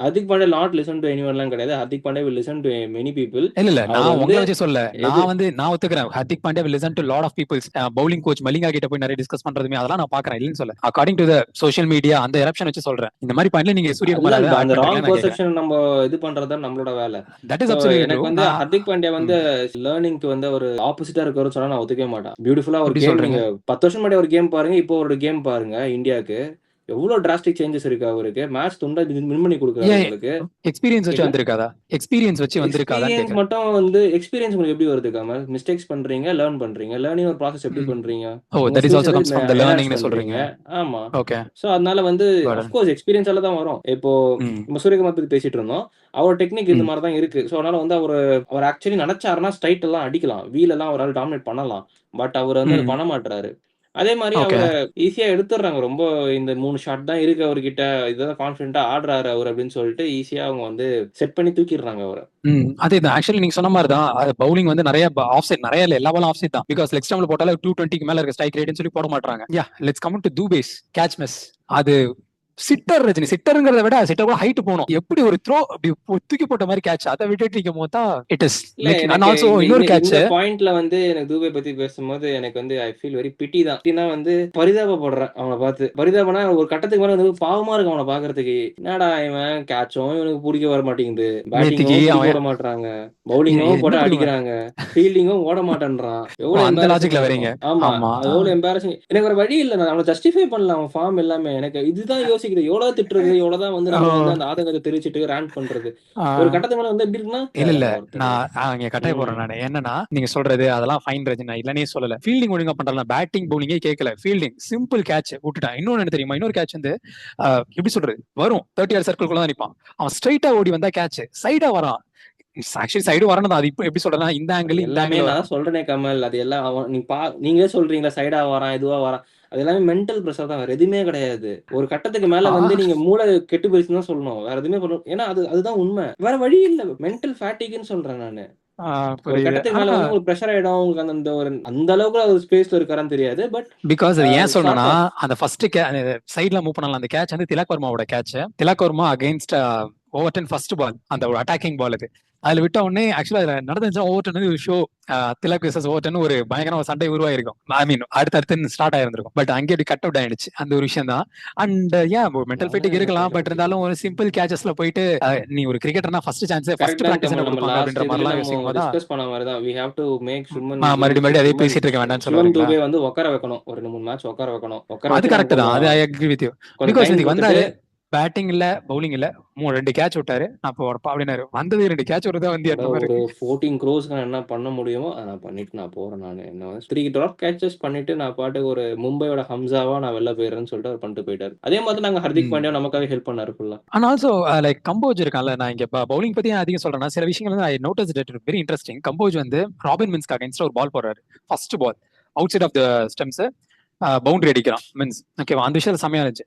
Hardik Pandya not listen to எனிவன்லாம் கிடையாது. Hardik Pandya will listen to many people. இல்ல அவர் நான் வந்து உங்களை வச்சு சொல்ல, எது நான் ஒத்துக்கிறேன். Hardik Pandya will listen to lot of people's bowling coach Malinga கிட்ட போய் நிறைய டிஸ்கஸ் பண்றதுமே அதெல்லாம் நான் பாக்குறேன், இல்லன்னு சொல்ல. According to the social media அந்த எரப்ஷன் வச்சு சொல்றேன். இந்த மாதிரி பாயிண்ட்ல நீங்க சூரியகுமார் அதுதான் யாதவ் ஆட் அந்த ராங் பண்றீங்களா நான் கேக்குறேன். பெர்செப்ஷன் நம்ம இது பண்றது தான் நம்மளோட வேலை. That is so absolutely true. எனக்கு வந்து நான் ஹர்திக் பாண்டியா வந்து ம், லேர்னிங்க்கு வந்து ஒரு ஆப்போசிட்டா இருக்கிறவரு சொன்னா நான் ஒத்துக்கவே மாட்டேன். பியூட்டிஃபுல்லா ஒரு எப்படி கேம் சொல்றீங்க? நீங்க 10 வருஷம் முன்னாடி ஒரு கேம் பாருங்க, இப்போ ஒரு கேம் பாருங்க இந்தியாவுக்கு. எவ்வளவு டிராஸ்டிக் சேஞ்சஸ் இருக்கு அவருக்கு. மேட்ச் துண்டா வின் பண்ணி கொடுக்குறாரு ஏன் உங்களுக்கு. எக்ஸ்பீரியன்ஸ் வச்சு கேக்கல? வந்திருக்காதா? எக்ஸ்பீரியன்ஸ் வச்சு வந்திருக்காதான்னு எக்ஸ்பீரியன்ஸ் கேக்குறேன். மட்டும் வந்து எக்ஸ்பீரியன்ஸ் உங்களுக்கு எப்படி வருது கமல்? மிஸ்டேக்ஸ் பண்றீங்க, லேர்ன் பண்றீங்க. லேர்னிங் ஒரு ப்ராசஸ் எப்படி ம். பண்றீங்க? ஓ, உங்க தட் இஸ் ஸ்கில்ஸ் ஆல்சோ எப்படி கம்ஸ் ஃப்ரம் த என்ஹான்ஸ் லேர்னிங்னு பண்றீங்க? சொல்றீங்க. ஆமா. ஓகே. ஸோ அதனால வந்து காட் இட். அஃப்கோர்ஸ் எக்ஸ்பீரியன்ஸால தான் வரும். இப்போ ம், நம்ம சூரியகுமார் பத்தி பேசிட்டு இருந்தோம். அவர் டெக்னிக் இந்த ம், மாதிரி தான் இருக்கு. ஸோ அதனால வந்து அவர் ஆக்சுவலி நினைச்சாருன்னா ஸ்ட்ரைட் எல்லாம் அடிக்கலாம். வீல் எல்லாம் அவரால் டாமினேட் பண்ணலாம். பட் அவர் வந்து அதை ம். பண்ண மாட்றாரு. அதே மாரி ஓகே. அவர ஈஸியா எடுத்துடுறாங்க. ரொம்ப இந்த 3 ஷாட் தான் இருக்கு அவர்கிட்ட. இதுதான் கான்ஃபிடென்ட்டா ஆடுறாரு அவரு அப்படின்னு சொல்லிட்டு ஈஸியா அவங்க வந்து செட் பண்ணி தூக்கிடுறாங்க அவர. அதேதான். ஆக்சுவலி நீங்க சொன்ன மாதிரி தான். பவுலிங் வந்து நிறைய ஆஃப் சைட், நிறைய இல்ல, எல்லா பாலும் ஆஃப் சைட் தான். பிகாஸ் லெக் ஸ்டம்ப்ல போட்டாலே 220க்கு மேல இருக்க ஸ்ட்ரைக் ரேட்னு சொல்லி போட மாட்டாங்க. Yeah, let's come to Dube's catch miss. அது சிட்டர் ரஜினி, சிட்டருங்கிறத விட சிட்டர் கூட ஹைட் போகணும். எப்படி ஒரு த்ரோ அப்படி தூக்கி போட்ட மாதிரி கேட்ச், அதை விட்டுட்டு நிக்கும் போது தான் இட் இஸ் இல்ல மேக்கிங். அண்ட் எனக்கு ஆல்சோ இந்த இன்னொரு இந்த கேட்ச். இந்த பாயிண்ட்ல வந்து எனக்கு தூபே பத்தி பேசும்போது எனக்கு வந்து ஐ ஃபீல் வெரி பிட்டி தான். எப்படின்னா வந்து பரிதாபப்படுறேன் அவனை பார்த்து. பரிதாபம்னா ஒரு கட்டத்துக்கு மேல வந்து பாவமா இருக்கு அவனை பாக்குறதுக்கு. என்னடா இவன் கேட்சும் இவனுக்கு பிடிக்க வர மாட்டேங்குது, நேத்திக்கு பேட்டிங்கும் பிடிக்க அவன் விட மாட்டாங்க, இது பவுலிங்கும் இது என்ன போட்டு தெரியுமா? அடிக்கிறாங்க, ஃபீல்டிங்கும் ஓட மாட்டேன்றான். ஓ, எவ்வளவு அந்த எம்பாரசிங்கா லாஜிக்ல வரீங்க. இருக்கும். ஆமா, ஆமா. அது எவ்வளவு எம்பாரசிங். எனக்கு ஒரு வழி இல்ல, நான் அவனை ஜஸ்டிஃபை பண்ணல அவன் ஃபார்ம் எல்லாமே. எனக்கு இதுதான் யோசிக்குது, எவ்வளவு திட்டுறது, எவ்வளவுதான் வந்து நம்ம வந்து அந்த ஆதங்கத்தை தெரிவிச்சுட்டு ரேண்ட் பண்றது. ஒரு ஓ, கட்டத்துக்கு மேல வந்து எப்படி இருக்குன்னா இல்ல இல்ல, தேவையில்லாத ஒருத்தர். நான் இங்க கட்டாய ம் போறேன். நானு என்னன்னா, நீங்க சொல்றது அதெல்லாம் ஃபைன் ரஜினி, நான் இல்லனே சொல்லல. ஃபீல்டிங் ஒழுங்கா பண்றலாம், பேட்டிங் பவுலிங்கே கேட்கல. ஃபீல்டிங் சிம்பிள் கேட்ச் விட்டுட்டான். இன்னொன்னு என்ன தெரியுமா, இன்னொரு கேட்ச் வந்து எப்படி சொல்றது, வரும் 30 யார்ட் சர்க்கிள்குள்ள தான் நிப்பான். அவன் ஸ்ட்ரைட்டா ஓடி வந்தா கேட்ச், சைடா வரான். ஆக்சுவலி சைடு வரணும் தான். அது இப்போ எப்படி சொல்றேன்னா, இந்த அது ஆங்கிள் இந்த எல்லாமே ஆங்கிள் நான் வரும். தான் சொல்றேனே கமல். அது எல்லாம் அவன் நீங்களே சொல்றீங்களா சைடா வரான், இதுவா வரான். அது எல்லாமே மென்டல் ப்ரெஷர் தான். வேற எதுவுமே கிடையாது. ஒரு கட்டத்துக்கு மேல வந்து ஆ, நீங்க மூளை கெட்டு போயிருச்சுன்னு தான் சொல்லணும். வேற எதுவுமே பண்ணணும். ஏன்னா அதுதான் உண்மை. வேற வழி இல்ல. மென்டல் ஃபேட்டிக்ன்னு சொல்றேன் நானு. ஆ, ஒரு புரியுது. கட்டத்துக்கு ஆனா மேல வந்து உங்களுக்கு பிரஷர் ஆயிடும். உங்களுக்கு அந்த ஒரு அந்த அளவுக்கு ஒரு ஸ்பேஸ்ல இருக்காரான்னு தெரியாது. பட் பிகாஸ் அது ஏன் சார்ட் சொன்னா, ஆஃப் அந்த ஃபர்ஸ்ட் சைட்ல மூவ் பண்ணலாம். அந்த கேட்ச் வந்து திலக் வர்மாவோட catch. Tilak Varma against Overton first ball, அந்த ஒரு அட்டாக்கிங் பால் அது. அதுல விட்ட உடனே ஆக்சுவலா அதுல நடந்துச்சா ஓவர்டன் வந்து ஷோ திலக் விசஸ் ஓவர்டன் ஒரு பயங்கர ஒரு சண்டை உருவாயிருக்கும். ஐ மீன் அடுத்தடுத்து ஸ்டார்ட் ஆயிருந்திருக்கும். பட் அங்கே அப்படி கட் அவுட் ஆயிடுச்சு. அந்த ஒரு விஷயம் தான். அண்ட் ஏன் மென்டல் அதனால ஃபைட்டிங் எனக்கு இருக்கலாம். தெரியல பட் பத்தி. இருந்தாலும் ஒரு சிம்பிள் கேச்சஸ்ல போயிட்டு நீ ஒரு கிரிக்கெட்டர்னா ஃபர்ஸ்ட் சான்ஸ் ஃபர்ஸ்ட் கரெக்ட் தான் பிராக்டிஸ் என்ன கமல். நம்ம கொடுப்பாங்க லாஸ்ட் அப்படின்ற இதுல மாதிரிலாம் நம்ம யோசிக்கும் போது டிஸ்கஸ் பண்ண மாதிரி தான். வி ஹேவ் டு மேக் மறுபடியும் மறுபடியும் அதே பேசிட்டு இருக்க வேண்டாம்னு சொல்ல சிவம் வரீங்களா? தூபே வந்து உட்கார வைக்கணும். ஒரு 2 3 மேட்ச் உட்கார வைக்கணும். உட்கார அது வச்சு நம்ம கரெக்ட் தான். அது கொஞ்சம் ஐ அக்ரி வித் யூ. கொஞ்சம் பிகாஸ் டைம் இதுக்கு கொடுத்துட்டு வந்தாரு, பேட்டிங் இல்ல பவுலிங் இல்ல, 2 கேட்ச் விட்டாரு, நான் இப்போ அப்படின்னாரு. வந்தது 2 கேட்ச் விடுறதா வந்து என்னோட என்ன மாதிரி ஒரு இருக்கு. 14 க்ரோஸ்க்கு நான் என்ன பண்ண முடியுமோ அதை நான் பண்ணிட்டு நான் போறேன். நான் என்ன 3 ட்ராப் கேட்சஸ் பண்ணிட்டு நான் பாட்டுக்கு ஒரு மும்பையோட ஹம்சாவா நான் வெளில போயிடுறேன்னு சொல்லிட்டு அவர் பண்ணிட்டு போயிட்டாரு. அதே மாதிரி நாங்க ஹர்திக் ம். பாண்டியா நமக்காக ஹெல்ப் பண்ணாரு ஃபுல்லா. அண்ட் ஆல்சோ லைக் கம்போஜ் இருக்கான்ல, நான் இங்க பவுலிங் பத்தி ஏன் அதிகம் சொல்றேன்னா, சில விஷயங்கள் வந்து I noticed it very interesting. Kamboj வந்து ராபின் மின்ஸ்க்கு அகைன்ஸ்டா ஒரு பால் போடுறாரு. First ball outside off the stumps, boundary அடிக்கிறான் மீன்ஸ். ஓகேவா, அந்த விஷயம் செமையா இருந்துச்சு.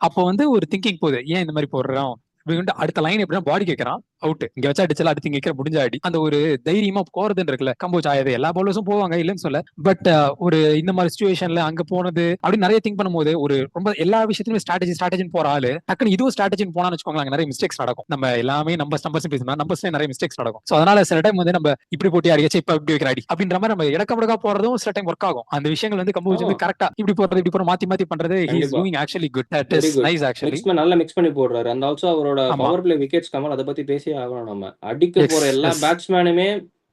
அப்போ வந்து ஒரு திங்கிங் போகுது, ஏன் இந்த மாதிரி போடுறோம் அப்படின்ட்டு. அடுத்த லைன் எப்படின்னா பாடி கேட்கறான், அவுட். இங்க வச்சா அடிச்சல, அடுத்து இங்க முடிஞ்ச அடி. அந்த ஒரு தைரியமா போறதுன்னு இருக்குல்ல, கம்போஜ் ஆயது எல்லா பவுலர்ஸும் போவாங்க இல்லைன்னு சொல்ல. பட் ஒரு இந்த மாதிரி சுச்சுவேஷன்ல அங்க போனது அப்படி நிறைய திங்க் பண்ணும்போது, ஒரு ரொம்ப எல்லா விஷயத்திலுமே ஸ்ட்ராட்டஜின்னு போற ஆளு டக்குன்னு இதுவும் ஸ்ட்ராட்டஜின்னு போனான்னு வச்சுக்கோங்களேன், நிறைய மிஸ்டேக்ஸ் நடக்கும். நம்ம எல்லாமே நம்பர்ஸ் பேசணும், நம்பர்ஸ்ல நிறைய மிஸ்டேக்ஸ் நடக்கும். சோ அதனால சில டைம் வந்து நம்ம இப்படி போட்டி அடிச்சு இப்ப இப்படி வைக்கிற அடி அப்படின்ற மாதிரி நம்ம இடக்கமுடக்கா போறதும் சில டைம் ஒர்க் ஆகும். அந்த விஷயங்கள் வந்து கம்போஜ் ஆமா வந்து கரெக்டா இப்படி போறது இப்படி போற மாத்தி மாத்தி பண்றது, ஹி இஸ் கண்டிப்பா. Doing actually good. That very is good. Nice actually. நல்லா மிக்ஸ் பண்ணி போடுறாரு. அண்ட் ஆல்சோ அவரோட ஆமா. பவர் பிளே விக்கெட்ஸ் கமல் அதை பத்தி பேசியே ஆகணும் நம்ம. அடிக்க எஸ் போற எல்லா எஸ். பேட்ஸ்மேனுமே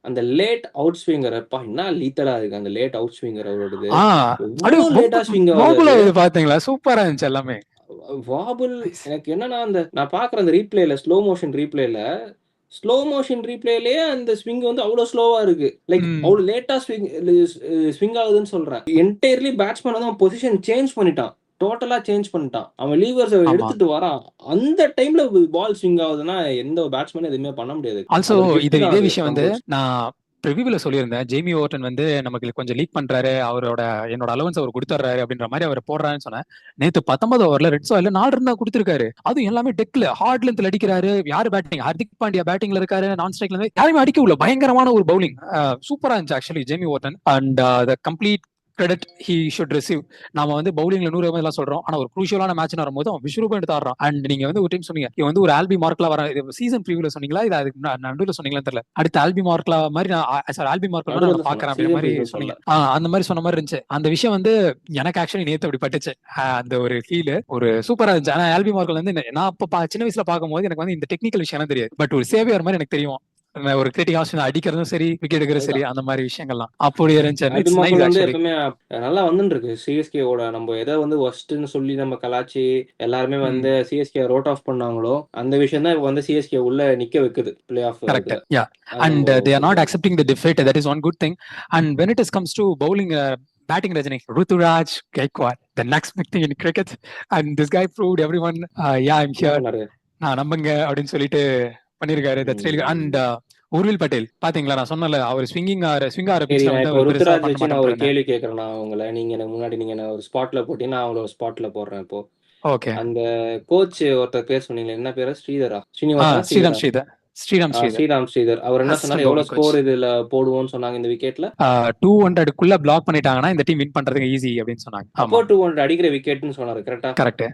அந்த லேட் அவுட் ஸ்விங்கர் அப்பா என்ன லீத்தலா இருக்கு அந்த லேட் அவுட் ஸ்விங்கர் அவரோடது. அப்படியே எவ்வளவு லேட்டா ஸ்விங் ஆகுது பாபுலா அது. இது பாத்தீங்களா, சூப்பரா இருந்துச்சு எல்லாமே. வாபுல் Nice. எனக்கு என்னன்னா அந்த நான் பாக்குற அந்த ரீப்ளேல ஸ்லோ மோஷன் ரீப்ளேலயே அந்த ஸ்விங் வந்து அவ்வளவு ஸ்லோவா இருக்கு. லைக் ம். அவ்வளவு லேட்டா ஸ்விங் ஆகுதுன்னு சொல்றேன். என்டையர்லி பேட்ஸ்மேன் வந்து அவன் பொசிஷன் சேஞ்ச் பண்ணிட்டான். டோட்டலா சேஞ்ச் பண்ணிட்டான். அவன் லீவர்ஸ் ஆமா. எடுத்துட்டு வரான். அந்த டைம்ல பால் ஸ்விங் ஆகுதுன்னா எந்த பேட்ஸ்மேனும் எதுவுமே பண்ண முடியாது. ஆல்சோ அது ஒரு கிஃப்ட் தான் இதே அது விஷயம் வந்து கம்போஸ். நான் ப்ரிவியூல சொல்லியிருந்தேன். ஜேமி ஓவர்டன் வந்து நமக்கு கொஞ்சம் லீக் பண்றாரு, அவரோட என்னோட அலவன்ஸ் அவர் கொடுத்துறாரு அப்படின்ற மாதிரி அவர் போடுறாருன்னு சொன்னேன். நேத்து 19 ஓவர்ல ரெட் சாயில 4 ரன் தான் கொடுத்திருக்காரு. அதுவும் எல்லாமே டெக்ல ஹார்ட் லென்த்ல அடிக்கிறாரு. யாரு பேட்டிங், ஹர்திக் பாண்டியா பேட்டிங்ல இருக்காரு, நான் ஸ்ட்ரைக்ல இருந்து யாருமே அடிக்க உள்ள பயங்கரமான ஒரு பவுலிங். சூப்பரா இருந்துச்சு actually Jamie Overton. And the complete credit he should receive. நாம வந்து பவுலிங்ல 100 எல்லாம் சொல்றோம், ஆனா ஒரு குரூஷியலான மேட்ச் வரும்போது அவன் விஸ்வரூபம் எடுத்து ஆடுறான். அண்ட் நீங்க வந்து ஒரு டைம் சொன்னீங்க, இவன் வந்து ஒரு ஆல்பி மார்க்ல வர சீசன் ப்ரீவியூல சொன்னீங்களா, இது அதுக்கு நடுவில் சொன்னீங்களா தெரியல. அடுத்த ஆல்பி மார்க்ல மாதிரி நான் ஆல்பி மார்க்ல நடுவில் நான் தான் சொன்னேன். பாக்குறேன் அப்படின்ற சீசன் மாதிரி ப்ரிவியூ சொன்னீங்க. சொல்ல. அந்த மாதிரி சொன்ன மாதிரி இருந்துச்சு. அந்த விஷயம் வந்து எனக்கு ஆக்சுவலி நேத்து அப்படி பட்டுச்சு. அந்த ஒரு ஃபீல் ஒரு சூப்பரா இருந்துச்சு. ஆனா ஆல்பி மார்க்ல வந்து நான் அப்ப சின்ன வயசுல பார்க்கும்போது எனக்கு வந்து இந்த டெக்னிக்கல் விஷயம் தெரியாது. பட் ஒரு சேவியர் மாதிரி எனக்கு தெரியும். ஒரு கிரிட்டிக் ஆப்ஷன் அடிக்கிறதும் சரி, விக்கெட் எடுக்கிறதும் சரி, அதுதான். அந்த மாதிரி விஷயங்கள்லாம் அப்படி இருந்துச்சு. ஆல்பி இட்ஸ் நைஸ் மார்க்கல் வந்து ஆக்சுவலி. எப்பவுமே நல்லா வந்துட்டு இருக்கு. சிஎஸ்கேவோட நம்ம எதை வந்து ஒஸ்ட்னு சொல்லி நம்ம கலாச்சி எல்லாருமே வந்து சிஎஸ்கே ரோட் ஆஃப் பண்ணாங்களோ அந்த விஷயம் தான் வந்து சிஎஸ்கே உள்ள நிக்க வைக்குது பிளே ஆஃப் Correct. இதுல. Yeah. அது And நம்ம they are not ஒத்துக்கணும். accepting the defeat. That is one good thing. And when it comes to bowling, batting, Rajani, Ruturaj Gaikwad, the next big thing in cricket. And this guy proved everyone, yeah, I'm என்ன here. பண்ணாரு? நான் நம்புங்க அப்படின்னு சொல்லிட்டு பண்ணிருக்காரு. That's really good. And Urvil Patel பாத்தீங்களா, நான் சொன்னல அவர் ஸ்விங் ஆற சரி, பிச்ல நான் வந்து இப்போ அவர் பெருசா ருத்துராஜ் பண்ண வச்சு நான் ஒரு மாட்டேன். கேள்வி கேட்கறேன். நான் உங்களை நீங்க எனக்கு முன்னாடி நீங்க என்ன ஒரு ஸ்பாட்ல போட்டீங்கன்னா நான் அவங்கள ஒரு ஸ்பாட்ல போடுறேன். இப்போ ஓகே. அந்த கோச் ஒருத்தர் பேர் சொன்னீங்களே, என்ன பேரு? ஸ்ரீதரா? ஸ்ரீனிவாசனா? ஸ்ரீராம் ஸ்ரீதரா? ஸ்ரீதர். ஸ்ரீராம் ஸ்ரீதர் ஸ்ரீராம் ஸ்ரீதர். அவர் என்ன சொன்னாரு? அசிஸ்டன்ட் எவ்வளவு பவுலிங் கோச். ஸ்கோர் இதுல போடுவோம்னு சொன்னாங்க இந்த விக்கெட்ல? 200க்குள்ள பிளாக் பண்ணிட்டாங்கன்னா இந்த டீம் வின் பண்றதுக்கு ஈஸி அப்படின்னு சொன்னாங்க. அப்போ ஆமா 200 அடிக்கிற விக்கெட்னு சொன்னாரு. கரெக்டா? கரெக்ட்.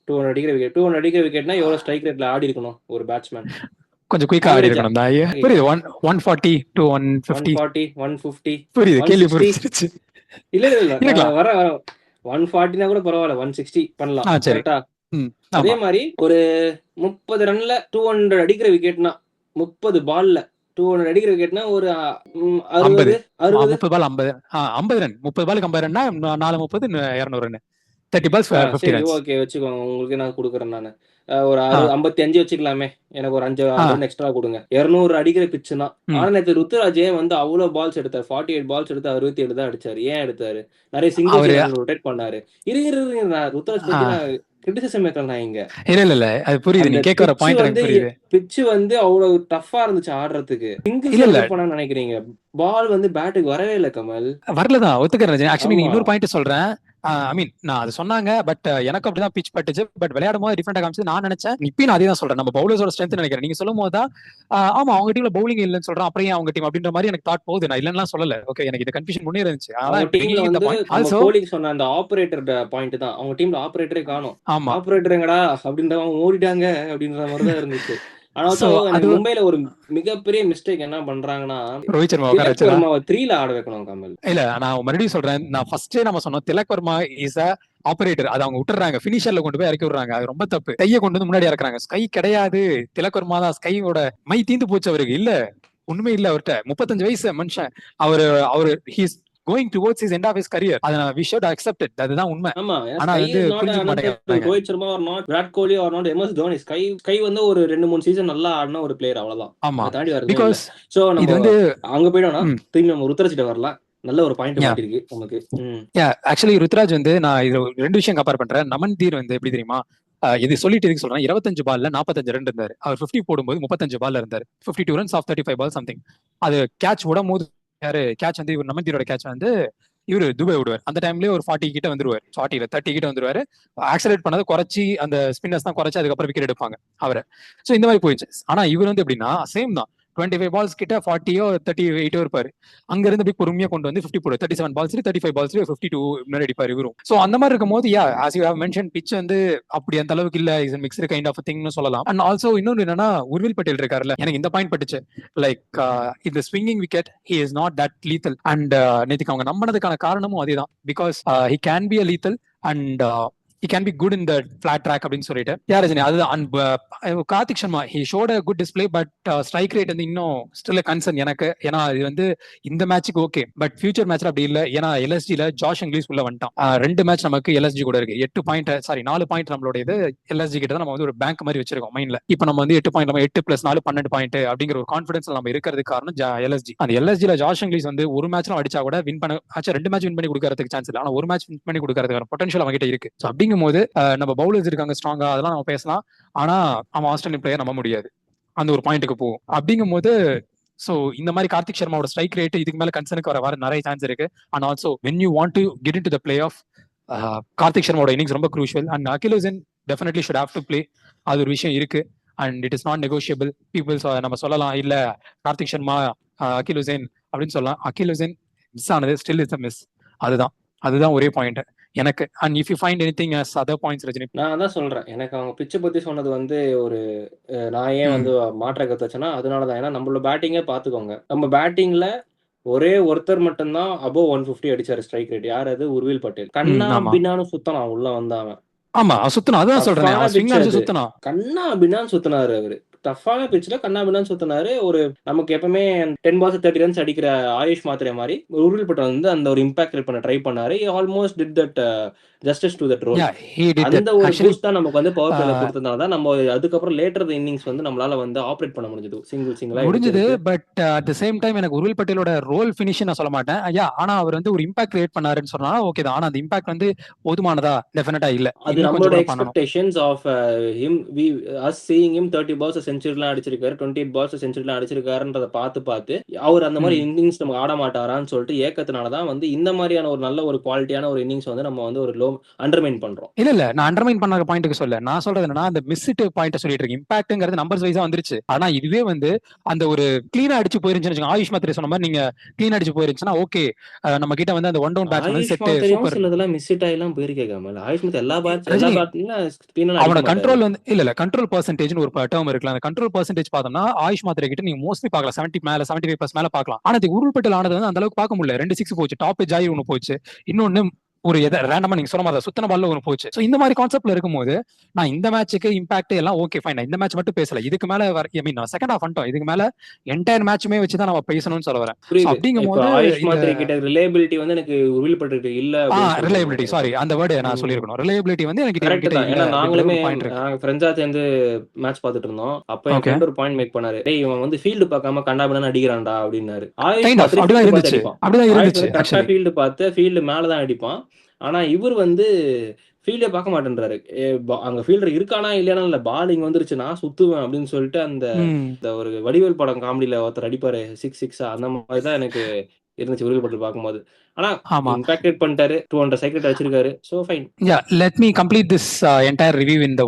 200 அடிக்கிற விக்கெட். 200 அடிக்கிற விக்கெட்னா எவ்வளவு ஸ்ட்ரைக் ரேட்ல ஆடி இருக்கணும் ஒரு பேட்ஸ்மேன்? கொஞ்சம் குயிக்கா ஆடி ஆவரேஜா இருக்கணும் தான். புரியுது. 140 to 150. 140, 150, புரியுது, கேள்வி 160. புரிஞ்சிருச்சு. இல்ல இருக்கலாம். வர 140னா கூட பரவாயில்ல, 160 பண்ணலாம். சரி. கரெக்டா? அதே ஆமா. மாதிரி ஒரு 30 ரன்ல 200 அடிக்கிற விக்கெட்னா, 30 பால்ல 200 அடிக்கிற விக்கெட்னா ஒரு 60 60. 30 பால் 50. 50 ரன். 30 பாலுக்கு 50 ரன்னா 4 30 200 ரன். 30 balls 50 சரி, runs. ஓகே வச்சுக்கோங்க. உங்களுக்கு நான் கொடுக்குறேன் நானு. ஒரு ஆ. 55 வச்சுக்கலாமே. எனக்கு ஒரு 5 ஆ. ரன் எக்ஸ்ட்ரா கொடுங்க. 200 அடிக்கிற பிச்சுனா. ம். ஆனா நேத்து ருத்துராஜ் ஏன் வந்து அவ்வளவு பால்ஸ் எடுத்தார்? 48 பால்ஸ் எடுத்து 67 தான் அடிச்சாரு. ஏன் எடுத்தாரு? நிறைய சிங்கிள்ஸ் அவரு ரொட்டேட் பண்ணாரு. இருங்க நான் ருத்துராஜ் பத்தி நான் கிரிட்டிசிசம் வைக்கல நான் இங்க. இல்ல அது புரியுது. அந்த நீ கேட்க வர பிட்ச் பாயிண்ட் எனக்கு வந்து புரியுது. பிட்ச் வந்து அவ்வளவு டஃப்பா இருந்துச்சு ஆடுறதுக்கு. சிங்கிள்ஸ் இல்ல ரொட்டேட் பண்ணான்னு நினைக்கிறீங்க. பால் வந்து பேட்டுக்கு வரவே இல்ல கமல். வரலதான், ஒத்துக்கிறேன் ரஜினி. ஆக்சுவலி நீ ஆமா. இன்னொரு பாயிண்ட் சொல்றேன். ஐ மீன் நான் அது சொன்னாங்க, பட் எனக்கு அப்படிதான் பிச் பட்டுச்சு. பட் விளையாடும் போது டிஃபரெண்டா காமிச்சு நான் நினைச்சேன். இப்பயும் நான் அதே தான் சொல்றேன். நம்ம பவுலர்ஸோட ஸ்ட்ரென்த் நினைக்கிறேன். நீங்க சொல்லும் போது தான் ஆமா அவங்க டீம்ல பவுலிங் இல்லைன்னு சொல்றேன். அப்புறம் ஏன் அவங்க டீம் அப்படின்ற மாதிரி எனக்கு தாட் போகுது. நான் இல்லைன்னா சொல்லல. ஓகே, எனக்கு இந்த கன்ஃபியூஷன் முன்னே இருந்துச்சு. அவங்க அதான் டீம்ல இந்த வந்து பாயிண்ட் நம்ம ஆல்சோ. கோலிக்கு சொன்ன அந்த ஆபரேட்டர் பாயிண்ட் தான். அவங்க டீம்ல ஆபரேட்டரே காணோம். ஆமா. ஆபரேட்டர் எங்கடா அப்படின்றவங்க ஓடிட்டாங்க அப்படின்ற மாதிரி தான் இருந்துச்சு. ஆனா சோ எனக்கு அது மும்பைல ஒரு மிகப்பெரிய மிஸ்டேக் என்ன பண்றாங்கன்னா, ரோஹித் சர்மா உட்கார திலக் வச்சதா? வர்மாவை 3ல ஆட வைக்கணும் கமல். இல்ல நான் மறுபடியும் சொல்றேன். நான் ஃபர்ஸ்டே நம்ம சொன்னோம் Tilak Varma is a operator. அது அவங்க விட்டுறாங்க, பினிஷர்ல கொண்டு போய் இறக்கி விடுறாங்க. அது ரொம்ப தப்பு. கையை கொண்டு வந்து முன்னாடி இறக்குறாங்க. ஸ்கை கிடையாது. திலக் வர்மா தான் ஸ்கையோட மை தீந்து போச்சு அவருக்கு. இல்ல ஒண்ணுமே இல்ல அவர்கிட்ட. 35 வயசு மனுஷன். அவரு he's going towards his end of his career. அதை வி ஷுட் அக்செப்ட் இட். அதுதான் உண்மை. ஆமா, ஆனா ஸ்கை அது வந்து இஸ் நாட் புரிஞ்சுக்க another மாட்டேங்கிறாங்க. Rohit Sharma or not Virat Kohli or not MS Dhoni. SKY வந்து ஒரு 2-3 சீசன் நல்லா ஆடின ஒரு பிளேயர், அவ்வளவுதான். ஆமா, அதை தாண்டி வரதே இல்ல. பிகாஸ் சோ இது நம்ம வந்து அங்க போயிடோம்னா திரும்பி நம்ம ருத்ராஜ்கிட்ட வரலாம். நல்ல ஒரு பாயிண்ட் Yeah. மாட்டிருக்கு நமக்கு. ஆக்சுவலி ருத்ராஜ் வந்து நான் இது ரெண்டு விஷயம் கம்பேர் பண்றேன். நமன்தீர் வந்து எப்படி தெரியுமா, இது சொல்லிட்டு எதுக்கு சொல்றேன், 25 பால்ல 45 ரன் இருந்தாரு. அவர் 50 போடும்போது 35 பால்ல இருந்தாரு. 52 ரன்ஸ் ஆஃப் 35 பால் சம்திங். அது கேட்ச் விடும் போது யாரு கேட்ச் வந்து இவர் நமன்தீரோட கேட்ச் வந்து இவரு துபாய் விடுவார். அந்த டைம்லயே ஒரு 40 கிட்ட வந்துருவாரு. 40 30 கிட்ட வந்துருவாரு. ஆக்சலேட் பண்ணதை குறைச்சி அந்த ஸ்பின்னர்ஸ் தான் குறைச்சி அதுக்கப்புறம் விக்கெட் எடுப்பாங்க அவரை. சோ இந்த மாதிரி போயிடுச்சு. ஆனா இவர் வந்து எப்படின்னா சேம் தான். 25 பால்ஸ் கிட்ட 40யோ 38 இருப்பாரு. அங்க இருந்து போய் பொறுமையா கொண்டு வந்து 50 போடு. 37 பால்ஸ் 35 பால்ஸ் 52 முன்னாடி அடிப்பாரு இவரும். சோ அந்த மாதிரி இருக்கும் போது as you have mention pitch வந்து அப்படி அந்த அளவுக்கு இல்ல. இஸ் மிக்ஸ்டு கைண்ட் ஆஃப் திங்னு சொல்லலாம். அண்ட் ஆல்சோ இன்னொன்னு என்னன்னா, உர்வில் பட்டேல் இருக்காருல்ல, எனக்கு இந்த பாயிண்ட் பட்டுச்சு. லைக் இந்த swinging wicket he is not that lethal. And நேத்துக்கு அவங்க நம்பினதுக்கான காரணமும் அதேதான். Because he can be a lethal and he can be good in the flat track அப்படின்னு சொல்லிட்டு ரஜினி அதுதான். Karthik Sharma he showed a good display, but strike rate வந்து இன்னும் still a concern எனக்கு. ஏன்னா இது வந்து இந்த மேட்சுக்கு ஓகே, பட் ஃபியூச்சர் மேட்ச்ல அப்படி இல்ல. ஏன்னா எல்எஸ்ஜில ஜாஷ் இங்கிலீஷ் உள்ள வந்துட்டான். 2 மேட்ச் நமக்கு எல்எஸ்ஜி கூட இருக்கு. 4 பாயிண்ட் நம்மளோட இது எல்எஸ்ஜி கிட்ட நம்ம வந்து ஒரு பேங்க் மாதிரி வச்சிருக்கோம் மைண்ட்ல. இப்போ நம்ம வந்து 8 பாயிண்ட், நம்ம 8 + 4 12 பாயிண்ட் அப்படிங்கிற ஒரு கான்ஃபிடன்ஸ் நம்ம இருக்கிறதுக்கு காரணம் எல்எஸ்ஜி. அந்த எல்எஸ்ஜில ஜாஷ் இங்கிலீஷ் வந்து ஒரு மேட்ச்ல அடிச்சா கூட வின் பண்ண 2 மேட்ச் வின் பண்ணி கொடுக்கறதுக்கு சான்ஸ் இல்லை. ஆனா ஒரு மேட்ச் வின் பண்ணி கொடுக்கறதுக்கான பொட்டன்ஷியல் அவங்க கிட்ட இருக்கு. அப்படிங்கும் போது நம்ம பவுலர்ஸ் இருக்காங்க ஸ்ட்ராங்கா, அதெல்லாம் நம்ம பேசலாம். ஆனா அவன் ஆஸ்திரேலியன் பிளேயர் நம்ப முடியாது. அந்த ஒரு பாயிண்ட்டுக்கு போகும். அப்படிங்கும் போது சோ இந்த மாதிரி கார்த்திக் சர்மாவோட ஸ்ட்ரைக் ரேட் இதுக்கு மேல கன்சர்னுக்கு வர நிறைய சான்ஸ் இருக்கு. And also when you want to get into the play off, Karthik சர்மாவோட இன்னிங்ஸ் ரொம்ப crucial. And Akeal Hosein definitely should have to play. அது ஒரு விஷயம் இருக்கு. And it is not negotiable. Peoples நம்ம சொல்லலாம் இல்ல கார்த்திக் சர்மா அகில் ஹுசைன் அப்படின்னு சொல்லலாம். அகில் ஹுசைன் மிஸ் ஆனது ஸ்டில் இஸ் அ மிஸ். அதுதான் ஒரே பாயிண்ட் எனக்கு. And if you find anything as other points Rajini. நான் அதான் சொல்றேன். எனக்கு அவங்க பிட்சை பத்தி சொன்னது வந்து ஒரு நான் ஏன் வந்து மாற்ற கருத்து வச்சேன்னா அதனாலதான். ஏன்னா நம்மளோட பேட்டிங்கே பாத்துக்கோங்க. நம்ம பேட்டிங்ல ஒரே ஒருத்தர் மட்டும்தான் above 150 அடிச்சாரு ஸ்ட்ரைக் ரேட். யார் அது? உர்வில் பட்டேல். கண்ணா பின்னான்னு சுத்தலாம் உள்ள வந்தான். ஆமா சுத்தனா, அதான் சொல்றேன். சுத்தனா கண்ணா பின்னான்னு சுத்தினாரு அவரு. டஃப்பான பிட்ச்ல கண்ணா பின்னான்னு சுத்தினாரு. ஒரு நமக்கு எப்பவுமே 10 balls 30 runs அடிக்கிற ஆயுஷ் மாத்திரை மாதிரி உர்வில் பட்டேல் வந்து அந்த ஒரு இம்பாக்ட் கிரியேட் பண்ண ட்ரை பண்ணாரு. Almost did that justice to that role. அந்த ஒரு பூஸ்ட் தான் நமக்கு வந்து பவர் பிளேல கொடுத்ததுனால தான் நம்ம அதுக்கப்புறம் லேட்டர் இன்னிங்ஸ் வந்து நம்மளால வந்து ஆப்ரேட் பண்ண முடிஞ்சது. சிங்கிளா முடிஞ்சது. But at the same time எனக்கு உர்வில் பட்டேலோட ரோல் ஃபினிஷ் நான் சொல்ல மாட்டேன். ஆனா அவர் வந்து ஒரு இம்பாக்ட் கிரியேட் பண்ணாருன்னு சொன்னா ஓகே தான். ஆனா அந்த இம்பாக்ட் வந்து போதுமானதா? டெஃபினட்டா இல்ல. அது நம்மளோட expectations of him us seeing him 30 balls செஞ்சுரிலாம் அடிச்சிருக்காரு, 28 பால்ஸ்ல செஞ்சுரிலாம் அடிச்சிருக்காருன்றத பார்த்து அவர் அந்த மாதிரி ம். இன்னிங்ஸ் நமக்கு ஆட மாட்டாரான்னு சொல்லிட்டு ஏக்கத்தினால தான் வந்து இந்த மாதிரியான ஒரு நல்ல ஒரு குவாலிட்டியான ஒரு இன்னிங்ஸ் வந்து நம்ம வந்து ஒரு அண்டர்மைன் பண்றோம். இல்ல நான் அண்டர்மைன் பண்ண பாயிண்ட்டுக்கு சொல்ல, நான் சொல்றது என்னன்னா அந்த மிஸ்ட் பாயிண்ட் சொல்லிட்டு இருக்கேன். இம்பாக்ட்ங்கிறது நம்பர்ஸ் வைஸா வந்துருச்சு. ஆனா இதுவே வந்து அந்த ஒரு கிளீனா அடிச்சு போயிருந்துச்சுன்னு வச்சுக்கோங்க. ஆயுஷ் மாத்திரை சொன்ன மாதிரி நீங்க கிளீனா அடிச்சு போயிருந்துச்சுன்னா ஓகே, நம்ம கிட்ட வந்து அந்த ஒன் டவுன் பேட்ஸ்மேன் வந்து ஆயுஷ் செட் மாத்திரையும் சூப்பர். சிலதெல்லாம் மிஸ் ஹிட் ஆகிலாம் போயிருக்கே கமல். ஆயுஷ் மாத்திரை எல்லா ரஜினி பேட்லையும் ஸ்பின்லாம் அடிக்க அவனோட மாட்டாரு. கண்ட்ரோல் வந்து இல்ல கண்ட்ரோல் பெர்சன்டேஜ்னு ஒரு டேர்ம் இருக்குல்ல. அந்த கண்ட்ரோல் பெர்சன்டேஜ் பார்த்தோம்னா ஆயுஷ் மாத்திரை கிட்ட நீங்க மோஸ்ட்லி பார்க்கலாம் 70 மேல 75% மேல பார்க்கலாம். ஆனா இது உருள்பட்டல் ஆனது வந்து அந்த அளவுக்கு பார்க்க முடியல. 2 6 போச்சு, டாப் எட்ஜ் ஆகி ஒன்னு போச்சு, இன்னொன்னு ஒரு ரேண்டமா நீங்க சொன்ன மாதிரி சுத்தன பால்ல ஒன்று போச்சு. ஸோ இந்த மாதிரி கான்செப்ட்ல இருக்கும்போது நான் இந்த மேட்சுக்கு இம்பாக்ட் எல்லாம் ஓகே ஃபைன், இந்த மேட்ச் மட்டும் பேசல. இதுக்கு மேல ஐ மீன் செகண்ட் ஹாஃப் வந்துட்டோம். இதுக்கு மேல என்டையர் மேட்சுமே வச்சு தான் நம்ம பேசணும்னு சொல்ல வரேன். ஸோ புரியுது. அப்படிங்கும் இப்ப போது ஆயுஷ் இந்த மாத்திரை கிட்ட ரிலையபிலிட்டி வந்து எனக்கு உறுதிப்பட்டு இல்ல அப்படின்னு சொல்றீங்க ரிலையபிலிட்டி, கரெக்ட்டா? சாரி அந்த வேர்டு நான் ம். சொல்லியிருக்கணும். ரிலையபிலிட்டி வந்து எனக்கு கரெக்ட் என்கிட்ட தான். இல்ல ஏன்னா அப்படின்ற நாங்களுமே ஒரு பாயிண்ட் இருக்கு. நாங்க ஃப்ரெண்ட்ஸா சேர்ந்து மேட்ச் பார்த்துட்டு இருந்தோம். அப்ப என் ஓகே, ஃப்ரெண்ட் ஒரு பாயிண்ட் மேக் பண்ணாரு. "டேய் இவன் வந்து ஃபீல்டு பார்க்காம கண்ணாபின்னான்னு அடிக்கிறான்டா" அப்படின்னாரு. ஆயுஷ் கைண்ட் ஆஃப் மாத்திரை அப்படிதான் ஃபீல்டு பார்த்து இருந்துச்சு, அடிப்பான். அப்படிதான் ஆயுஷ் இருந்துச்சு வந்து கரெக்ட்டா ஆக்சுவலி. ஃபீல்டு மேல தான் அடிப்பான். ஆனா இவரு வந்து ஃபீல்டே பார்க்க மாட்டேன்றாரு. அங்க ஃபீல்டர் இருக்கானா இல்லையானா இல்ல. பால் இங்க வந்துருச்சு நான் சுத்துவேன் அப்படின்னு சொல்லிட்டு அந்த ம். இந்த ஒரு வடிவேல் படம் காமெடியில ஒருத்தர் அடிப்பாரு 6 6 அந்த மாதிரி தான் எனக்கு இருந்துச்சு உறுதிப்பட்டு பார்க்கும்போது. ஆனா ஆமா. இம்பாக்ட் கிரியேட் பண்ணிட்டாரு. 200 சைக்கிள் அடிச்சிருக்காரு. So fine. Let me complete this entire review இந்த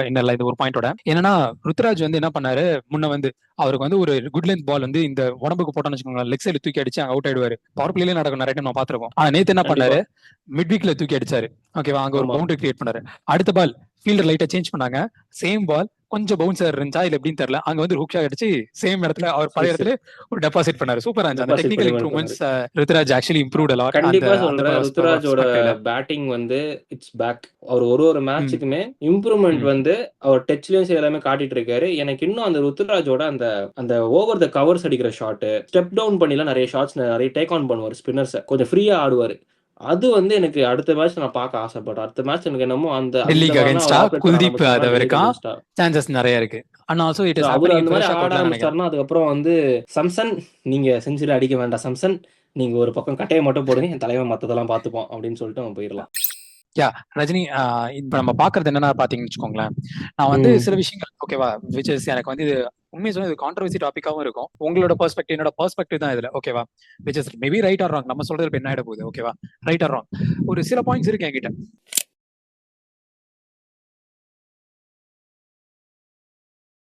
இந்த ஒரு பாயிண்டோட. என்னன்னா ருத்ராஜ் வந்து என்ன பண்ணாரு, முன்ன வந்து அவருக்கு வந்து ஒரு குட் லென்த் பால் வந்து இந்த உடம்புக்கு போட்டோம்னு வச்சுக்கோங்க, லெக் சைடு தூக்கி அடிச்சு அங்க அவுட் ஆயிடுவாரு. பவர் பிளேல நடக்கும், நிறைய டைம் நம்ம பாத்துருக்கோம். ஆனா நேத்து என்ன கண்டிப்பா. பண்ணாரு, மிட் வீக்ல தூக்கி அடிச்சாரு. ஓகேவா, அங்க ஒரு ஆமா. பவுண்டரி கிரியேட் பண்ணாரு. அடுத்த பால் ஃபீல்டர் லைட்டா சேஞ்ச் பண்ணாங்க, சேம் பால் கொஞ்சம் பவுன்சர் இருந்துச்சா இல்ல எப்படின்னு தெரியல, அங்க வந்து ஹுக் ஷாட் அடிச்சு சேம் இடத்துல அவர் பழைய 6 இடத்துல ஒரு டெபாசிட் பண்ணாரு. சூப்பரா இருந்துச்சு. அந்த டெபாசிட் டெக்னிக்கல் பண்ணி பண்ணாரு. இம்ப்ரூவ்மெண்ட்ஸ் ருத்ராஜ் ஆக்சுவலி இம்ப்ரூவ்ட் அலாட் அந்த கண்டிப்பா அந்த சொல்றேன். ருத்துராஜோட பெர்ஸ்பெக்டிவ்ல. பேட்டிங் வந்து இட்ஸ் பேக். அவர் ஒரு ம் மேட்சுக்குமே இம்ப்ரூவ்மெண்ட் ம் வந்து அவர் டச்லயும் சரி எல்லாமே காட்டிட்டு இருக்காரு. எனக்கு இன்னும் அந்த ருத்துராஜோட அந்த அந்த ஓவர் த கவர்ஸ் அடிக்கிற ஷாட், ஸ்டெப் டவுன் பண்ணிலாம் நிறைய ஷாட்ஸ் நிறைய டேக் ஆன் பண்ணுவார் ஸ்பின்னர்ஸ. கொஞ்சம் ஃப்ரீயா ஆடுவாரு. அது வந்து எனக்கு அடுத்த மேட்ச் நான் பார்க்க ஆசைப்படுறேன். அடுத்த மேட்ச் எனக்கு என்னமோ அந்த அந்த டெல்லிக்கு மாரிலாம் அகைன்ஸ்டா அவர் ஆப்பரேட் பண்ண குல்தீப் ஆரம்பிச்சாருன்னா யாதவ் டெல்லிக்கு இருக்கான், அகைன்ஸ்டா. சான்சஸ் நிறைய இருக்கு. And also it so is அவரு ஹேப்பனிங் இன் அந்த மாரி ஃபிரோஷா ஆட கோட்லாம் நினைக்கிறேன். ஆரம்பிச்சிட்டாருன்னா, அதுக்கப்புறம் வந்து சம்சன் நீங்க செஞ்சுரி அடிக்க வேண்டாம் சம்சன். நீங்க ஒரு பக்கம் கட்டைய மட்டும் போடுங்க. என் தலைவன் மத்ததெல்லாம் பார்த்துப்பான் அப்படின்னு சொல்லிட்டு அவன் போயிரலாம். ரஜினி, இப்ப நம்ம பாக்குறது என்னன்னா பாத்தீங்கன்னு வச்சுக்கோங்களேன், நான் வந்து ம். சில விஷயங்கள் ஓகேவா, விச் இஸ் எனக்கு வந்து இது உண்மையை சொன்னா இது கான்ட்ரவர்சி டாபிக்காவும் இருக்கும். உங்களோட பெர்ஸ்பெக்டிவ் என்னோட பெர்ஸ்பெக்டிவ் தான் இதுல, ஓகேவா, which is maybe right or wrong. நம்ம சொல்றது இப்ப என்ன ஆயிட போகுது, ஓகேவா, ரைட் ஆர் ராங். ஒரு சில பாயிண்ட்ஸ் இருக்கு என்கிட்ட.